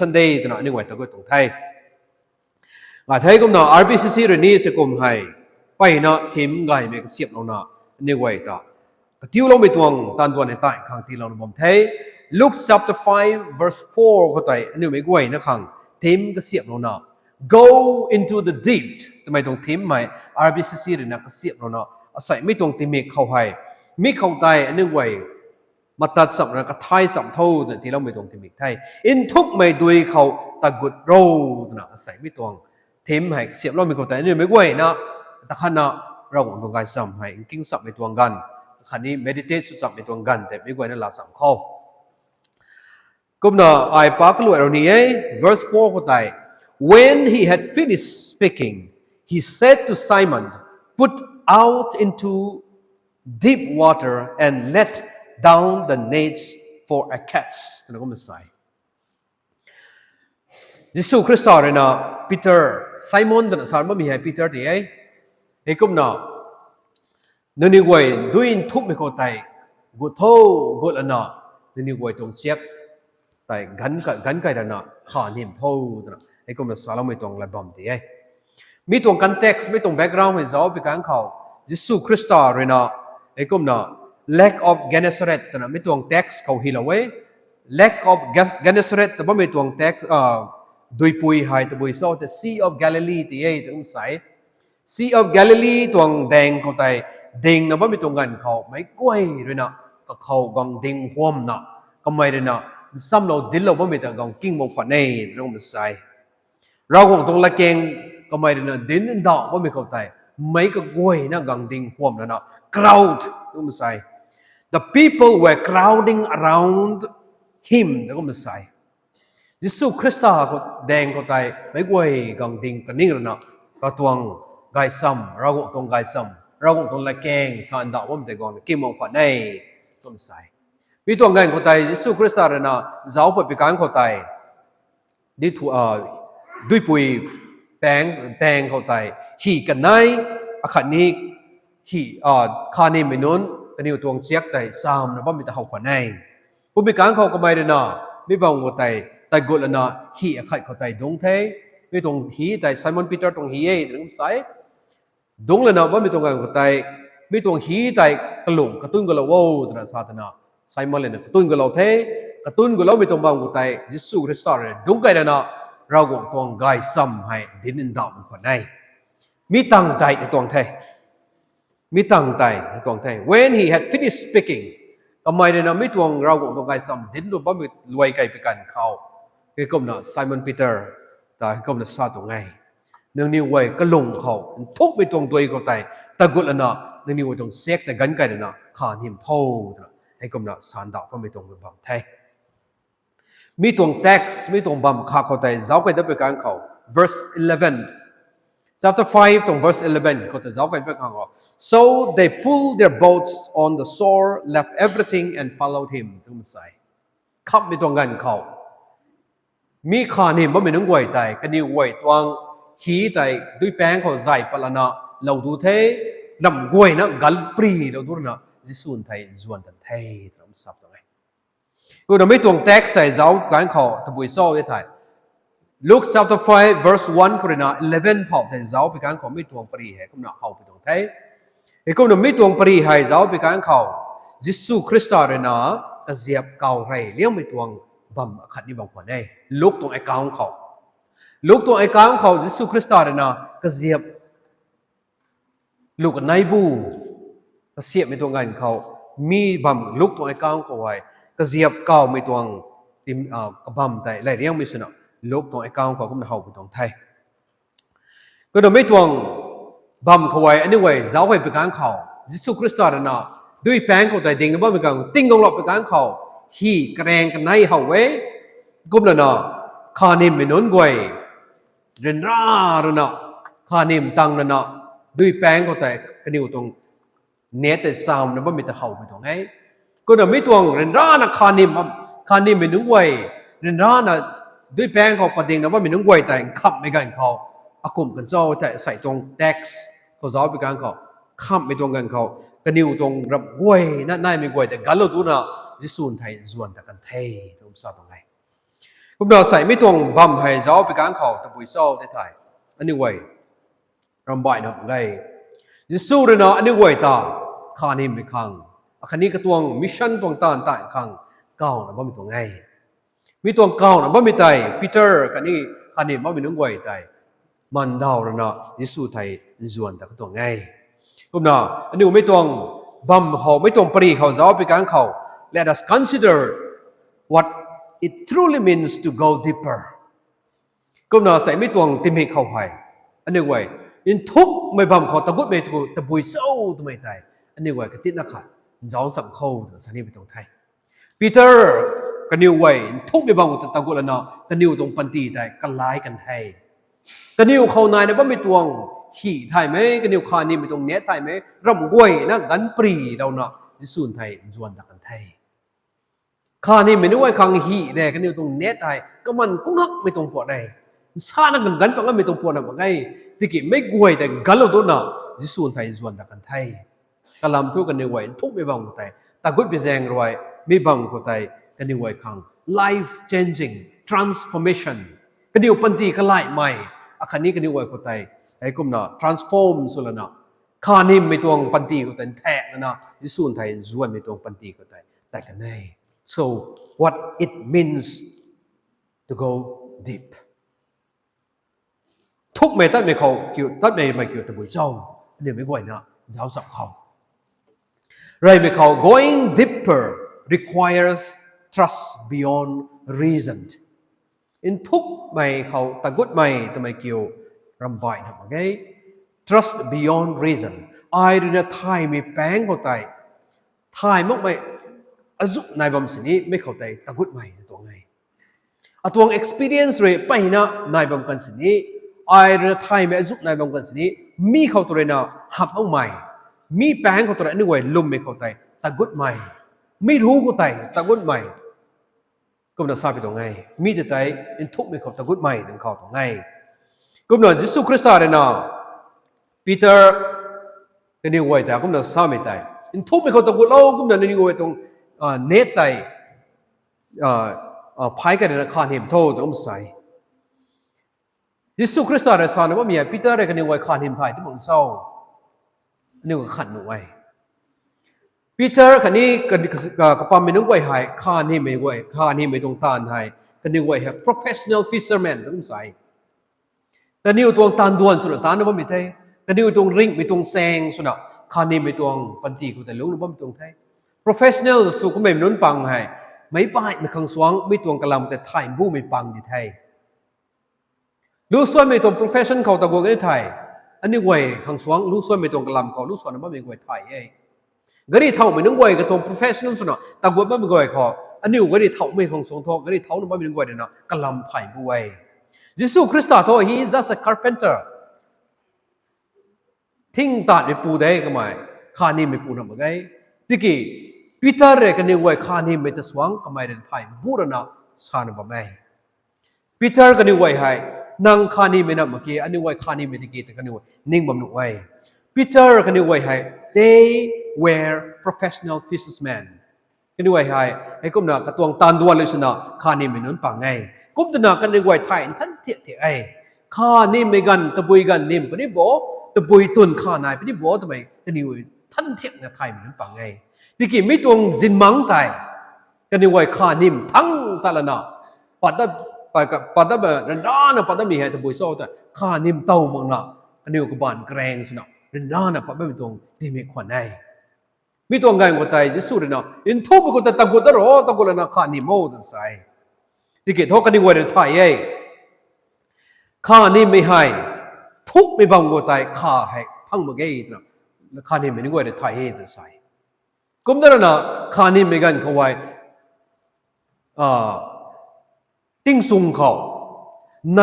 Sunday ตนะนี่ไว้ตะกุตรงไทยไทยก็นะ RBCC เรนี่สกุมให้ไปนะทีมไงเมกเสียบเรานะนี่ไว้ตะกติวเราไม่ตวงตันตัวในใต้ข้างที่เราบ่มไทย Luke chapter 5 verse 4ก็ไตนี่ไม่ไว้นะข้างทีมก็เสียบเรานะ Go into the deep ทำไมตรงทีมใหม่ RBCC เรนะก็เสียบเรานะอาศัยไม่ตรงทีมเมกเข้าให้มีเข้าใต้อันนี้ไว้มาตัดสับนะก็ไทยสัมเท่าที่เราไม่ตรงทีมเมกไทยอินทุกไม่ด้วยเขาตะกุดโรนะอาศัยไม่ตรงทีมให้เสียบเราไม่เข้าใต้นี่ไม่ไว้นะแต่ขณะเราตรงการสัมให้กิ้งสับไม่ตรงกันคันนี้ meditate สุดสับไม่ตรงกันแต่ไม่ไว้นั่นละสัมข้อก็นะไอ้ปากลุยเรานี่verse 4ก็ไต When he had finished speaking he said to Simon put out into deep water and let down the nets for a catch นั่นก็มันใส่ยิสุคริสต์เลยนะปีเตอร์ไซมอนนั่นสารบ่มีให้ปีเตอร์ที่ไอ้ก็นะนั่นนี่ไว้ด้วยทุกไม่เข้าใจกูโทกูละนะนั่นนี่ไว้ตรงเช็คแต่กันไกลนะข้านิ่มโทนะไอ้ก็มันสารไม่ตรงระบำที่มีตรงคอนเท็กซ์ไม่ตรงแบ็กกราวด์ให้เราไปกันเขายิสุคริสต์เลยนะไอ้ก็นะlack of Gennesaret นะไม่ตรง text เขาฮิลเอาไว้ lack of Gennesaret แต่ว่าไม่ตรง text โดยปุยหายตัวปุยโซ่แต่ Sea of Galilee ที่ตรงใส่ Sea of Galilee ตรงแดงเขาแต่แดงนะว่าไม่ตรงกันเขาไม่กล้วยเลยนะก็เขากองแดงห่วมนะก็ไม่เลยนะซ้ำเราดินเราว่าไม่ตรงกันกิ้งมองฝันในตรงใส่เราคงตรงละเกงก็ไม่เลยนะดินดอกว่าไม่เข้าใจไม่ก็กล้วยนะกองแดงห่วมนะ crowd ตรงใส่The people were crowding around him แล้วก็มาใส่ยิสุคริสต์เขาแดงเขาไตไม่กวยกองดิ่งกันนิ่งแล้วนะก็ตวงไก่ซ้ำเราก็ตวงไก่ซ้ำเราก็ตวงละแกงสานดาวว่ามันแต่ก่อนกิมมองขวัญในต้นใส่มีตวงไก่เขาไตยิสุคริสต์เลยนะเจ้าไปการเขาไตดิถูด้วยปุยแดงเขาไตขี่กันในอาขันนี้ขี่คานิมินุนตอนนี้ตัวเชียกแต่ซ้ำนะว่ามีแต่เขาขวัญในผู้มีการเขาก็ไม่ได้นะไม่บางว่าแต่กุลนะฮีอคัดเขาแต่ดงเทไม่ตรงฮีแต่ไซมอนปีเตอร์ตรงฮีตรงใส่ดงเลยนะว่าไม่ตรงกันเขาแต่ไม่ตรงฮีแต่กระหลงกระตุ้นกระโลวตระสาธนาไซมอนเลยนะกระตุ้นกระโลเทกระตุ้นกระโลไม่ตรงบางเขาแต่ยิสุคริสต์เลยดงกันนะเราก็ตรงไกซ้ำให้ดินดำขวัญในมีตั้งใจในตรงเทมีตั้งใจตรงไทย When he had finished speaking ทำไมเนี่ยนะไม่ตวงเราของตรงไกซ้ำดินดูว่ามีรวยไกลไปกันเขาคือก็นะไซมอนปีเตอร์แต่ก็นะซาตรงไงเนื่องนี้ไว้ก็ลงเขาทุกไปตรงตัวเขาแต่ตะกุลนะเนื่องนี้ไว้ตรงเซ็กแต่กันไกลนะขาหิมเท่าให้ก็นะสานดาวก็ไม่ตรงกับบัมไทยมีตรง text มีตรงบัมขาเขาแต่เจ้าก็ได้ไปกันเขา verse 11 Chapter 5 from verse 11 ก็จะเจ้ากันไปกันเขา So they pulled their boats on the shore left everything and followed him ถึงมันใส่ขับไปตรงกันเขามีขานี่บ่มีนึงไว้แต่กันนี่ไว้ตวงขี้แต่ด้วยแป้งเขาใส่ปลานะเราดูเทนำกล้วยนะกัลปรีเราดูนะจิสุนไทยจวนกันไทยตรงสับตรงไหนก็เราไม่ตรง text ใส่เจ้ากันเขาตะบุยโซ่ไทยLuke chapter 5 verse 1คือนะ11พอแต่เจ้าไปกันเขาไม่ตวงปรีให้ก็นะเอาไปตรงไทยไอ้ก็นะไม่ตวงปรีให้เจ้าไปกันเขายิสุคริสต์เลยนะกระเสียบเก่าไรเลี้ยงไม่ตวงบัมขัดนี่บางคนได้ลุกตรงไอ้กาวของเขาลุกตรงไอ้กาวของเขายิสุคริสต์เลยนะกระเสียบลูกนายบูกระเสียบไม่ตวงกันเขามีบัมลุกตรงไอ้กาวของเขาไว้กระเสียบเก่าไม่ตวงติมกระบัมแต่ไรเลี้ยงไม่สนุกลูกตรงไอ้กาวของเขาก็มันเห่าไปตรงไทยก็โดยไม่ตวงบัมเขาไว้อันนี้ไว้เจ้าไว้ไปกันเขายิสุคริสต์เลยนะด้วยแป้งเขาแต่ดิ่งนะว่าเป็นการติ้งลงหลบไปกันเขาฮีกระแรงกันในเฮาเวกุมละนะคานิมไม่นนกวยเรนราระนะคานิมตังละนะด้วยแป้งก็แต่กระนิ้วตรงเนตแต่ซาวนะว่ามีแต่เฮาไปตรงไงก็น่ะไม่ตวงเรนรานะคานิมไม่นนกวยเรนรานะด้วยแป้งเขาประเด็นนะว่ามีนนกวยแต่ขับไม่กันเขาอากุมกันเจ้าแต่ใส่ตรง text เขาซ้อไปกันเขาขับไม่ตรงกันเขากระนิ้วตรงรับกวยนั่นไม่กวยแต่กันเราดูนะยิสุนไทยจวนแต่กันไทยตรงซาตรงไหน กุมนาใส่ไม่ตรงบัมให้เจ้าไปกลางเขาตะบุยเศร้าได้ถ่ายอันนี้ไว้รำบายนะไงยิสูเรนะอันนี้ไว้ตาข้านี่ไม่ขังอันนี้ก็ตัวมิชชั่นตัวต่างขังเก้านะบ่มีตัวไงมีตัวเก้านะบ่มีไตปีเตอร์กันนี่ข้านี่บ่มีนึงไว้ไตมันดาวนะยิสูไทยส่วนแต่ก็ตัวไงกุมนาอันนี้ไม่ตัวบัมเขาไม่ตัวปรีเขาเจ้าไปกลางเขา let us consider what it truly means to go deeper กุมนาใส่ไม่ตัวติมให้เข้าไปอันนี้ไว้ยินทุกไม่บัมเขาตะกุดไม่ถูกตะบุยเศร้าตัวไม่ตายอันนี้ไว้ก็ติดนะครับเจ้าสัมเข้าสันนิษฐานไปตรงไทยปีเตอร์กันนิวไว้ทุกไม่บัมเขาตะกุดแล้วเนาะกันนิวตรงปันตีได้กันไล่กันไทยกันนิวเขานายนะว่าไม่ตัวขี่ไทยไหมกันนิวคานี่ไม่ตรงเนี้ยไทยไหมรำก้วยนะกันปรีเราเนาะที่ส่วนไทยส่วนดักกันไทยข้านี่ไม่นึกว่าขังหีแดกันอยู่ตรงเน็ตไอ้ก็มันกุ้งหักไม่ตรงปวดได้ซานักกันปังก็ไม่ตรงปวดนะบังไงที่กี่ไม่กวยแต่กันเราตัวน่ะที่ส่วนไทยส่วนดักกันไทยกำลังทุกกันในวัยทุกไม่บังกูไทยแต่กุดไปแซงรวยไม่บังกูไทยกันในวัยขัง life changing transformation กันอยู่ปันตีกันไล่ใหม่อาคารนี้กันในวัยกูไทยไอ้กุมน่ะ transform สุดละน่ะข้านี่ไม่ตรงปันตีกูไทยแท้แล้วนะที่ส่วนไทยส่วนไม่ตรงปันตีกูไทยแต่กันในSo what it means to go deep ทุกเมตัดไม่เขาเกี่ยวตัดไม่เกี่ยวแต่บุญเจ้าเนี่ยไม่ไหวนะเจ้าสับเขาไรไม่เขา going deeper requires trust beyond reason อินทุกไม่เขาตะกุดไม่แต่ไม่เกี่ยวรำบายนะไง trust beyond reason ไอ้เรื่องไทยมีแป้งเขาไตไทยมากไม่อาจุนายบัมสินี้ไม่เข้าใจตะกุดใหม่ตัวไงตัว experience เลยไปนะนายบัมกันสินี้ไอ้เรื่องไทยไม่อาจุนายบัมกันสินี้มีเข้าตัวเลยนะหับเอาใหม่มีแปลงเข้าตัวเลยนึกว่าลุมไม่เข้าใจตะกุดใหม่ไม่รู้เข้าใจตะกุดใหม่ก็มันทราบไปตัวไงมีแต่ใจอินทุกไม่เข้าตะกุดใหม่ถึงเข้าตัวไงก็มันยิสุคริสต์เลยนะปีเตอร์ก็นึกว่าแต่ก็มันทราบไม่ใจอินทุกไม่เข้าตะกุดเราก็มันนึกว่าตรงเนตไตพายกันในข้านิมโทษต้องใส่ยิสุคริสต์ได้สอนว่ามีปีเตอร์ได้กันในวัยข้านิมไทยที่มันเศร้านี่ก็ขัดหน่วยปีเตอร์คันนี้กับปั๊มไม่นึกว่าหายข้านี่ไม่ว่าข้านี่ไม่ต้องตานหายกันนี่ว่า professional fisherman ต้องใส่กันนี่ตัวตานดวนสุดตานว่าไม่ใช่กันนี่ตัวริงไม่ต้องแซงสุดข้านี่ไม่ต้องปันตีกูแต่รู้ว่าไม่ต้องใช่professional สุขไม่นุนปังให้ไม่ป้ายไม่ขังสวงไม่ตัวกระลำแต่ไทยบู้ไม่ปังที่ไทยรู้ส่วนไม่ตัว profession เขาตะโกนกันในไทยอันนี้ไว้ขังสวงรู้ส่วนไม่ตัวกระลำเขารู้ส่วนนั้นไม่ไว้ไทยก็ได้เท่าไม่นึกไว้กับตัว professional สุดนะตะโกนไม่ไว้เขาอันนี้ก็ได้เท่าไม่ขังสวงทอก็ได้เท่านั้นไม่นึกไว้เนาะกระลำไทยบู้ไว้ยิสุคริสต์โต he is just a carpenter ทิ้งตัดไปปูได้ก็ไม่ข้านี่ไม่ปูทำอะไรที่กี่ปีเตอร์เรกันนี่ไว้ข้านี่ไม่จะสว่างก็ไม่ได้ไทยบูรณะสานบ่ไม่ปีเตอร์กันนี่ไว้ให้นั่งข้านี่ไม่นับเมื่อกี้อันนี้ไว้ข้านี่ไม่ได้กี่แต่กันนี่ไว้นิ่งบ่มนุ่งไว้ปีเตอร์กันนี่ไว้ให้ they were professional fishermen กันนี่ไว้ให้ไอ้กุมน่ะกระตวงตานดวนเลยสินะข้านี่ไม่นุนปังไงกุมตน่ะกันนี่ไว้ไทยท่านเจี๊ยไอ้ข้านี่ไม่กันตะบุยกันนิ่มปนี่บ่ตะบุยตุนข้านายปนี่บ่ทำไมกันนี่ไว้ท่านเจี๊ยเนี่ยไทยไม่นุนปังไงที่กี่ไม่ตรงจินมังไตกันนี่ไว้ข้านิ่มทั้งตะละนาปัดได้แบบเรนด้านะปัดได้มีเหตุบุยโซ่แต่ข้านิ่มเต้ามังนะกันนี่ก็บานแกรงสนะเรนด้านะปัดไม่เป็นตรงที่มีขวัญได้มีตัวไงก็ไตจะสู้เลยนะอินทุบก็แต่ตะกุดตะรอตะกุดละนะข้านิ่มโม่ตั้งใส่ที่กี่ทกันนี่ไว้ในไทยข้านิ่มไม่ให้ทุกไม่บังก็ไตข้าให้พังมาเกยนะข้านิ่มไม่นึกว่าในไทยตั้งใส่กุมดาร์นะข้านี่ไม่กันเขาไว้ติ้งซุงเขาใน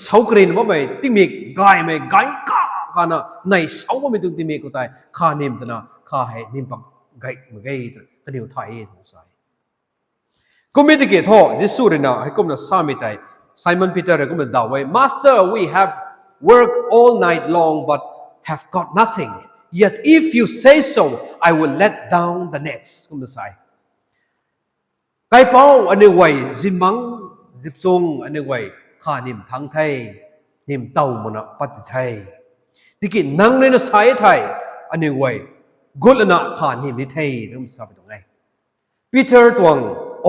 เสากรีนว่าไม่ติ้งมีกายไม่กายก้ากันนะในเสาว่าไม่ตึงติ้งมีก็ตายข้านิ่มแต่นะข้าให้นิ่มปังไกไม่ไกก็เดียวไทยตั้งใส่กุมไม่ได้เกี่ยวท่อยิสูเรนะให้กุมนะสามีไตไซมอนปีเตอร์กุมนะด่าไว้ Master we have worked all night long but have got nothing Yet if you say so, I will let down the nets. กุมจะใส่ไก่เป้าอันนี้ไว้จิมัง จิบซุงอันนี้ไว้ข้านิมทั้งไทยนิมเต้ามันนะปัจจัยไทยที่กินนั่งในสายไทยอันนี้ไว้กุลนะข้านิมในไทยเรื่องสับตรงไหนปีเตอร์ตวง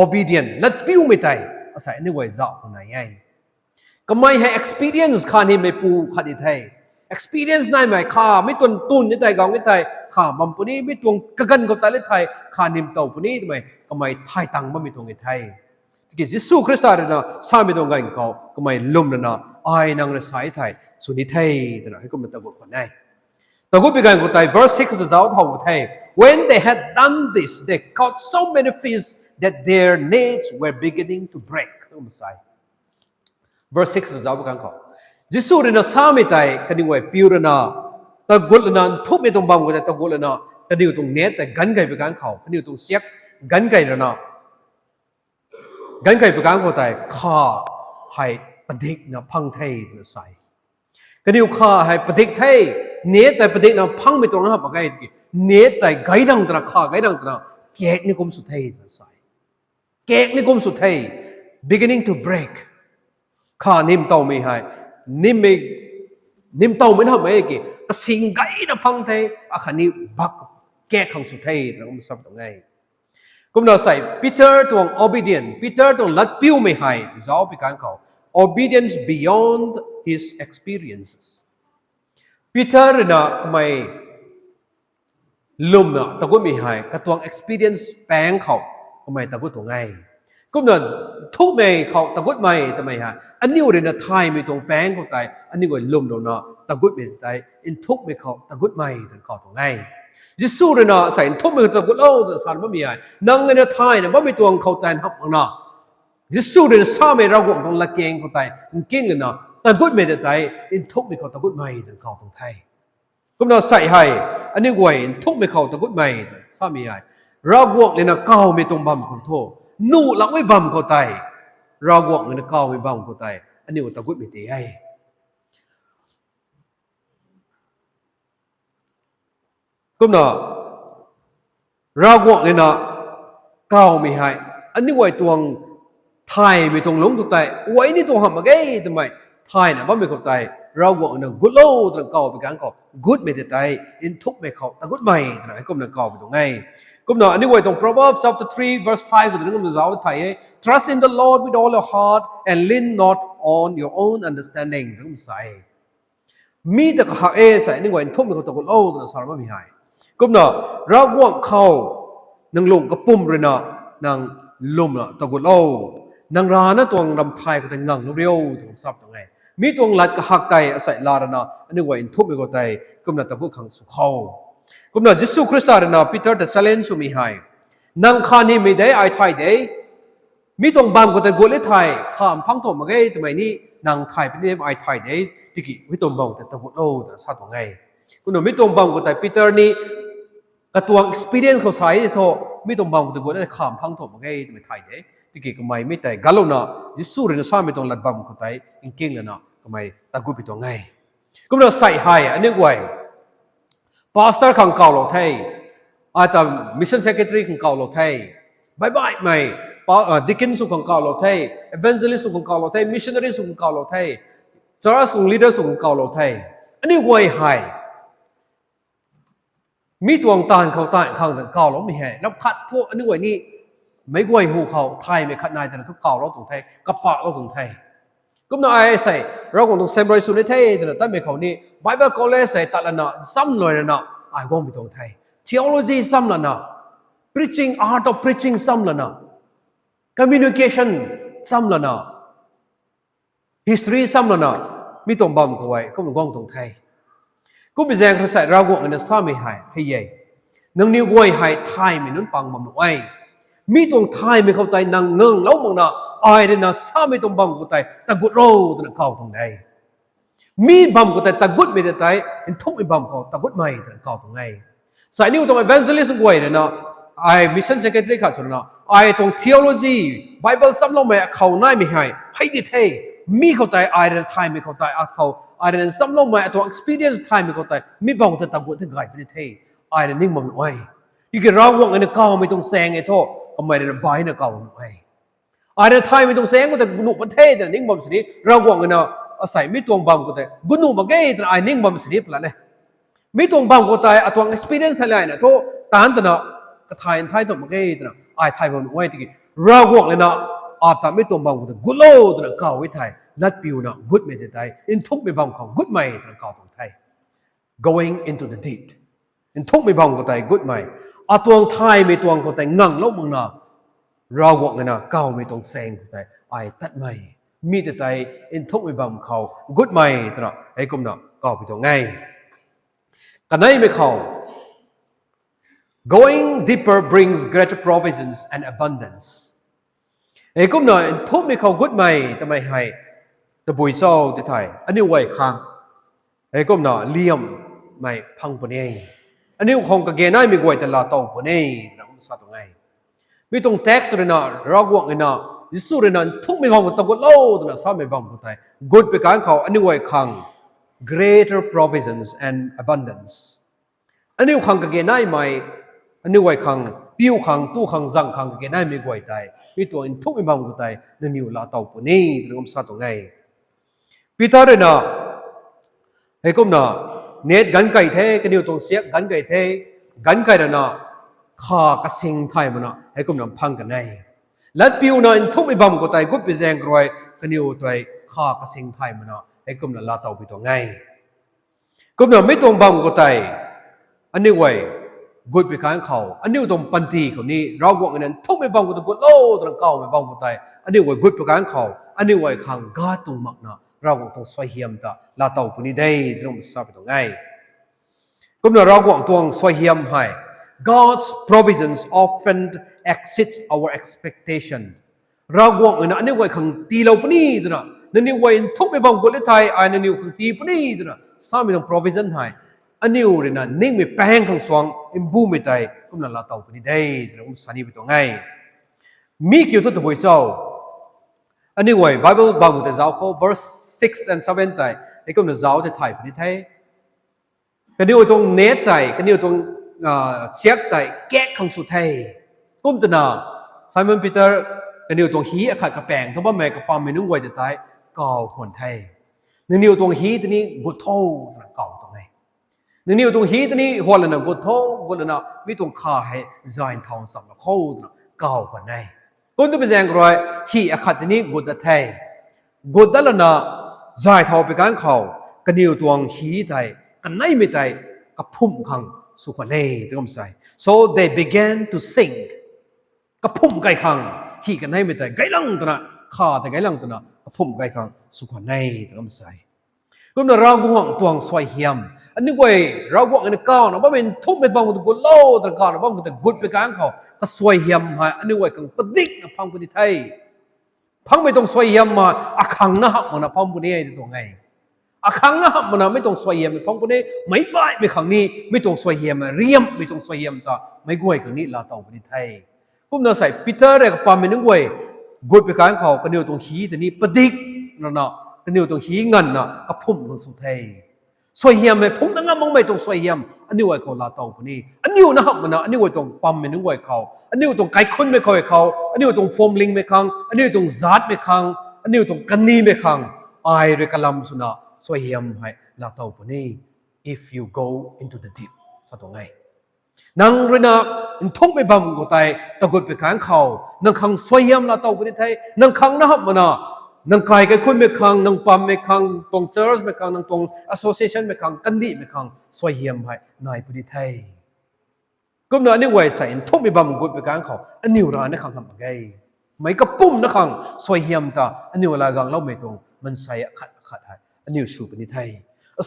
obedient ลัดปิ้วไม่ไทยอาศัยอันนี้ไว้เจ้าคนไหนไงก็ไม่ให้ experience ข้านิมไม่ปูขัดในไทย experience นั่นหมายข้าไม่ตุนตุนในไทยกองในไทยข้าบำปุนี้ไม่ตวงกะกันกับไทยในไทยข้านิมเต้าปุนี้ทำไมก็ไม่ไทยตังไม่มีตวงในไทยที่ยิสุคริสต์นะสามีตรงกันเขาก็ไม่ลุ่มนะไอ้นางเรสายไทยสุนิไทยแต่นะให้ก็มันตะกุดคนไหนตะกุดเป็นการกุดไทย verse 6 จะเจ้าท้องไทย when they had done this they caught so many fish that their nets were beginning to break ต้องมาใส่ verse 6 จะเจ้าเป็นการเขายิสุนะสามีไทยกันดีกว่าพิวนะตะกุดนะทุบไม่ตรงบังก็จะตะกุดนะกันดีกว่าตรงเน็ตแต่กันไก่เป็นการเขากันดีกว่าตรงเสียกกันไก่นะกันไก่ประการคนไทยข้าให้ประดิษฐ์นะพังไทยนะใส่กันดิวข้าให้ประดิษฐ์ไทยเนื้อแต่ประดิษฐ์นะพังไม่ตรงนั้นปะไก่เนื้อแต่ไก่ดังตระข้าไก่ดังตระแกะนี่กุมสุดไทยนะใส่แกะนี่กุมสุดไทย beginning to break ข้านิ่มเต่าไม่ให้นิ่มเต่าไม่ทำไมกี่สิ่งไก่นะพังไทยอาคานี้บักแกะขังสุดไทยนะมันสับตรงไงกุมเราใส่ปีเตอร์ตวง obedient ปีเตอร์ตวงลัดปิ้วไม่ให้เจ้าเป็นการเขา obedience beyond his experiences ปีเตอร์นะทำไมลุ่มนะตะกุดไม่ให้กระตวง experience แปลงเขาทำไมตะกุดตรงไงกุมนั้นทุกเมย์เขาตะกุดไม่ทำไมฮะอันนี้เรื่องนะไทยไม่ตรงแปลงเขาตายอันนี้ก็ลุ่มโดนนะตะกุดไม่ตายอินทุกเมย์เขาตะกุดไม่ถึงเขาตรงไงยิสุเรนะใส่ทุบมือตะกุดโอ้สารไม่มีอะไรนั่งในไทยนะว่ามีตัวเขาแต่หับอังนะยิสุเรนะสามีเราหวังตรงละเกงเขาแต่เก่งเลยนะตะกุดไม่ได้แต่อินทุบไม่เขาตะกุดไม่ถึงเขาตรงไทยก็เราใส่ให้อันนี้กวยทุบไม่เขาตะกุดไม่สามีอะไรเราหวังเลยนะเก่าไม่ตรงบัมของโทนู่หลังไม่บัมเขาแต่เราหวังเลยนะเก่าไม่บัมเขาแต่อันนี้ว่าตะกุดไม่ตีให้ก็น่ะเราหวังเลยนะเก่าไม่ให้อันนี้ไว้ตวงไทยไม่ตรงลงตัวแต่ไว้นี่ตวงหับมาไงทำไมไทยนะว่าไม่เข้าใจเราหวังนะกุดโลตรงเก่าไปกันเขากุดไม่ได้ใจอินทุกไม่เขาแต่กุดใหม่ตรงไหนก็มันเก่าไปตรงไงก็น่ะอันนี้ไว้ตรง Proverbs chapter 3 verse 5ก็ตรงนั้นมันจะเอาไทย trust in the Lord with all your heart and lean not on your own understanding ตรงนั้นใส่มีแต่ข้าใส่นี่ไว้ทุกไม่เขาแต่กุดโลตรงสารว่ามีหายก็น่ะเราหวังเขานางลงกระปุ่มเลยนะนางลุ่มนะตะกุดเล่านางรานะตัวรำไทยก็แต่งังเรียวตัวซับตรงไงมีตัวหลัดกระหักไตอาศัยลาดนะอันนี้ว่าอินทุบไปก็ไตก็น่ะตะกุดขังสุขเขาก็น่ะยิสุคริสต์นะปีเตอร์แต่เชลเลนชูมีให้นางข้านี่ไม่ได้ไอไทยได้มีตัวบางก็แต่กุดเลยไทยข้ามพังถมมาไงทำไมนี่นางไทยเป็นเรื่องไอไทยได้ที่กี่มีตัวบางแต่ตะกุดเล่าแต่ซับตรงไงก็น่ะมีตัวบางก็แต่ปีเตอร์นี่กระตัว experience เขาใช้ที่โทไม่ต้องบังตัวกูได้ข้ามพังถมมาไงไม่ไทยเด้ที่เกี่ยวกับไม่ไม่แต่กัลโลนะยิสุเรนสาไม่ต้องลัดบังเขาไทยอิงเก่งเลยนะก็ไม่ตะกุไปตัวไงก็เราใส่ให้อันนี้ไว้ pastor ขังเก่าเราไทยอาจจะ mission secretary ขังเก่าเราไทยบายบายไม่deacon สุขังเก่าเราไทย evangelist สุขังเก่าเราไทย missionary สุขังเก่าเราไทย church สุขัง leader สุขังเก่าเราไทยอันนี้ไว้ให้มีตัวตานเขาตานข้างแต่เก่าเราไม่แห่แล้วขัดทั่วอันนี้ไว้นี่ไม่กวยหูเขาไทยไม่ขัดนายแต่ทุกเก่าเราตรงไทยกระปะเราตรงไทยก็น่าไอ้ใส่เราคงต้องเซมบริสุทธิ์ในไทยแต่ตั้งแต่เขานี่ไบเบิลก็เลยใส่ตัดละนะซ้ำเลยนะไอ้ก็ไม่ตรงไทย theology ซ้ำละนะ preaching art of preaching ซ้ำละนะ communication ซ้ำละนะ history ซ้ำละนะมีตรงบัมเขาไว้ก็มันก้องตรงไทยกูไปแจ้งเขาใส่เรากวงอันนั้นสามีหายให้ใหญ่นังนิ้วก้อยหายไทยไม่นั้นปังบัมหนุ่ยมีตรงไทยไม่เข้าใจนังเงิงแล้วมองน่ะไอ้เดน่ะสามีตรงบัมกูใจตะกุดโร่ตะเก่าตรงไหนมีบัมกูใจตะกุดไม่ได้ใจเห็นทุกไอ้บัมเขาตะกุดไม่ตะเก่าตรงไหนใส่นิ้วตรง evangelist ก้อยเนี่ยนะไอ้ mission secretary ขาดสุดนะไอ้ตรง theology Bible ซ้ำลงไปเขาหน้าไม่หายให้ดิเทมีเข้าใจไอ้เรื่องไทยไม่เข้าใจเขาไอ้เรื่องซ้ำลงมาตัว experience ไทยไม่เข้าใจมีบางคนตะกุดถึงไงเป็นเท่ไอ้เรื่องนิ่งมันไว้ที่เราหวังไอ้เก่าไม่ต้องแซงไอ้โทษก็ไม่ได้ใบเนี่ยเก่าไว้ ada thai mi tong seng ko ta gunu pathe ta ning bom sini rawang na asai mi tong bam ko ta gunu magai ta ai ning bom sini pla le mi tong bam ko ta atwang experience thalai na to tan ta na ka thai to magai ta ai thai bom wai ti rawang le na ta mi tong bam ko ta gulo ta ka wai thai lat piu na good me tai in thuk mi bam ko good mai ta ka tong thai going into the deep in thuk mi bam ko ta good mai atwang thai mi tuang ko ta ngang lo mong naเราบอกไงนะก้าวไม่ต้องแซงแต่ไอ้ตัดไม่มีแต่ใจอินทุกไม่บังเขากุดไม่ตระไอ้กุมนะก้าวไปตรงไงกันไหนไม่เขา going deeper brings greater provisions and abundance ไอ้กุมนะอินทุกไม่เขากุดไม่แต่ไม่ให้แต่บุยเศร้าที่ไทยอันนี้ไว้ข้างไอ้กุมนะเลี่ยมไม่พังปนเองอันนี้คงกระเกนได้ไม่กวยแต่ละโตปนเองเราไม่ทราบตรงไงมีตรง tax เลยนะเราบอกเลยนะยิสุเลยนะทุกไม่บังก็ต้องกดโลดนะสามไม่บังก็ได้กดไปการเขาอันนี้ไว้ขัง greater provisions and abundance อันนี้ขังกับเกณฑ์ได้ไหมอันนี้ไว้ขังปิ้วขังตู้ขังจังขังกับเกณฑ์ได้ไม่กวยได้มีตัวอินทุกไม่บังก็ได้นั่นนิวลาเตาปุ่นนี่ตรงสาตรงไงปีตาเลยนะไอ้กุมนะเนตกันไก่เทกันนิวตรงเสียกันไก่เทกันไก่เลยนะข้ากระสิงไทยมันนะให้กุมน้ำพังกันไงและปิวนั้นทุกไม่บังก็ตายกุบไปแจงกรอยกันอยู่ตัวข้ากระสิงไทยมันนะให้กุมน้ำลาเตาไปตัวไงกุมน้ำไม่ตรงบังก็ตายอันนี้ไว้กุบไปข้างเขาอันนี้ตรงปันทีเขานี่เราบอกกันนั้นทุกไม่บังก็ต้องกุดโลตรงเก่าไม่บังก็ตายอันนี้ไว้กุบไปข้างเขาอันนี้ไว้ข้างกาตุงมักนะเราบอกตรงสวยเฮียมตาลาเตาปุ่นนี้ได้ตรงทราบไปตัวไงกุมน้ำเราบอกตรงสวยเฮียมให้God's provisions often exceeds our expectation เราหวังนะอันนี้ไว้ขังตีเราปนี่ตัวนะนั่นนี่ไว้ทุกไม่บังกดเลยไทยอันนี้ขังตีปนี่ตัวนะสามีต้อง provision ให้อันนี้เลยนะนิ่งไม่แป้งขังสว่างอิมบูไม่ได้ก็นั่นเราเต่าปนี่ได้เราสานีไปตัวไงมีเกี่ยวกับตัวบุญเจ้าอันนี้ไว้ Bible บางตัวเจ้าเขา verse 6 and 7ได้ไอ้ก็นั่นเจ้าที่ไทยปนี่ไทยกันนี้ไว้ตรงเนตไทยกันนี้ไว้ตรงเช็คแต่แก้ของสุดท้ายกุ้มตนาไซมอนปีเตอร์กันนิวตรงฮีขัดกระแปงทั้งว่าแม่กับปามเมนุ่งไว้แต่ท้ายก่อคนไทยในนิวตรงฮีตัวนี้กุดโท่ก่อตรงไหนในนิวตรงฮีตัวนี้หัวละนะกุดโท่กุดละนะมีตรงขาให้จอยทองสัมละโคตรก่อคนไหนกุ้มตัวเป็นแสงรอยฮีขัดตัวนี้กุดไทยกุดนั่นละนะจอยทองไปการเขากันนิวตรงฮีไทยกันไหนไม่ไทยกับพุ่มขังสุขเน่ที่ผมใส่ so they began to sing กระพุ่มไก่ขังขี่กันให้ไม่ได้ไก่ลังตัวน่ะข้าแต่ไก่ลังตัวน่ะกระพุ่มไก่ขังสุขเน่ที่ผมใส่ก็มันเราห่วงตวงสวยเฮียมอันนี้ก็เราห่วงอันนี้ก้าวนะว่าเป็นทุบเป็นบางคนตะกุโลตะก้าวนะบางคนตะกุดไปกลางเขาก็สวยเฮียมฮะอันนี้ก็กังปดิกนะพังคนที่ไทยพังไม่ต้องสวยเฮียมมาอักขังนะมันนะพังคนนี้ตัวไงอาครั้งนะมันไม่ต้องสวยเยี่ยมพ้องคนนี้ไม่บ่ายไม่ครั้งนี้ไม่ต้องสวยเยี่ยมเรียมไม่ต้องสวยเยี่ยมต่อไม่กวยครั้งนี้ลาเต่าคนไทยพวกเราใส่ปีเตอร์เรียกปามเป็นนึกวยกุดไปการเขากันเดียวตรงขี้แต่นี้ปดิกนะเนาะกันเดียวตรงขี้เงินนะกับพุ่มตรงสุดไทยสวยเยี่ยมไหมพุ่มตั้งงั้นมองไม่ต้องสวยเยี่ยมอันนี้ไว้เขาลาเต่าคนนี้อันนี้นะมันนะอันนี้ไว้ตรงปามเป็นนึกวยเขาอันนี้ตรงไก่คุ้นไม่ค่อยเขาอันนี้ตรงโฟมลิงไม่ครั้งอันนี้ตรงซัดไม่ครั้งอันนี้ตรงกันนีไม่ครั้งไอเรกลัมสุนัขสวยเยี่ยมให้ลาเตาปนี่ if you go into the deep สัตว์ไงนังเรนักทุกไม่บังก็ตายตะกุดไปข้างเขานังขังสวยเยี่ยมลาเตาปนี่ไทยนังขังนะครับมันนะนังไก่กับคุณไม่ขังนังปั๊มไม่ขังตรงเจอร์ไม่ขังนังตรง association ไม่ขังกันดีไม่ขังสวยเยี่ยมให้นายปนี่ไทยก็นั่นนี่ไว้ใส่ทุกไม่บังกุดไปข้างเขาอันนี้ร้านนี่ขังทำไงไม่กระปุ่มนะขังสวยเยี่ยมตาอันนี้เวลากังเราไม่ตรงมันใส่ขัดให้อันนี้สูบในไทย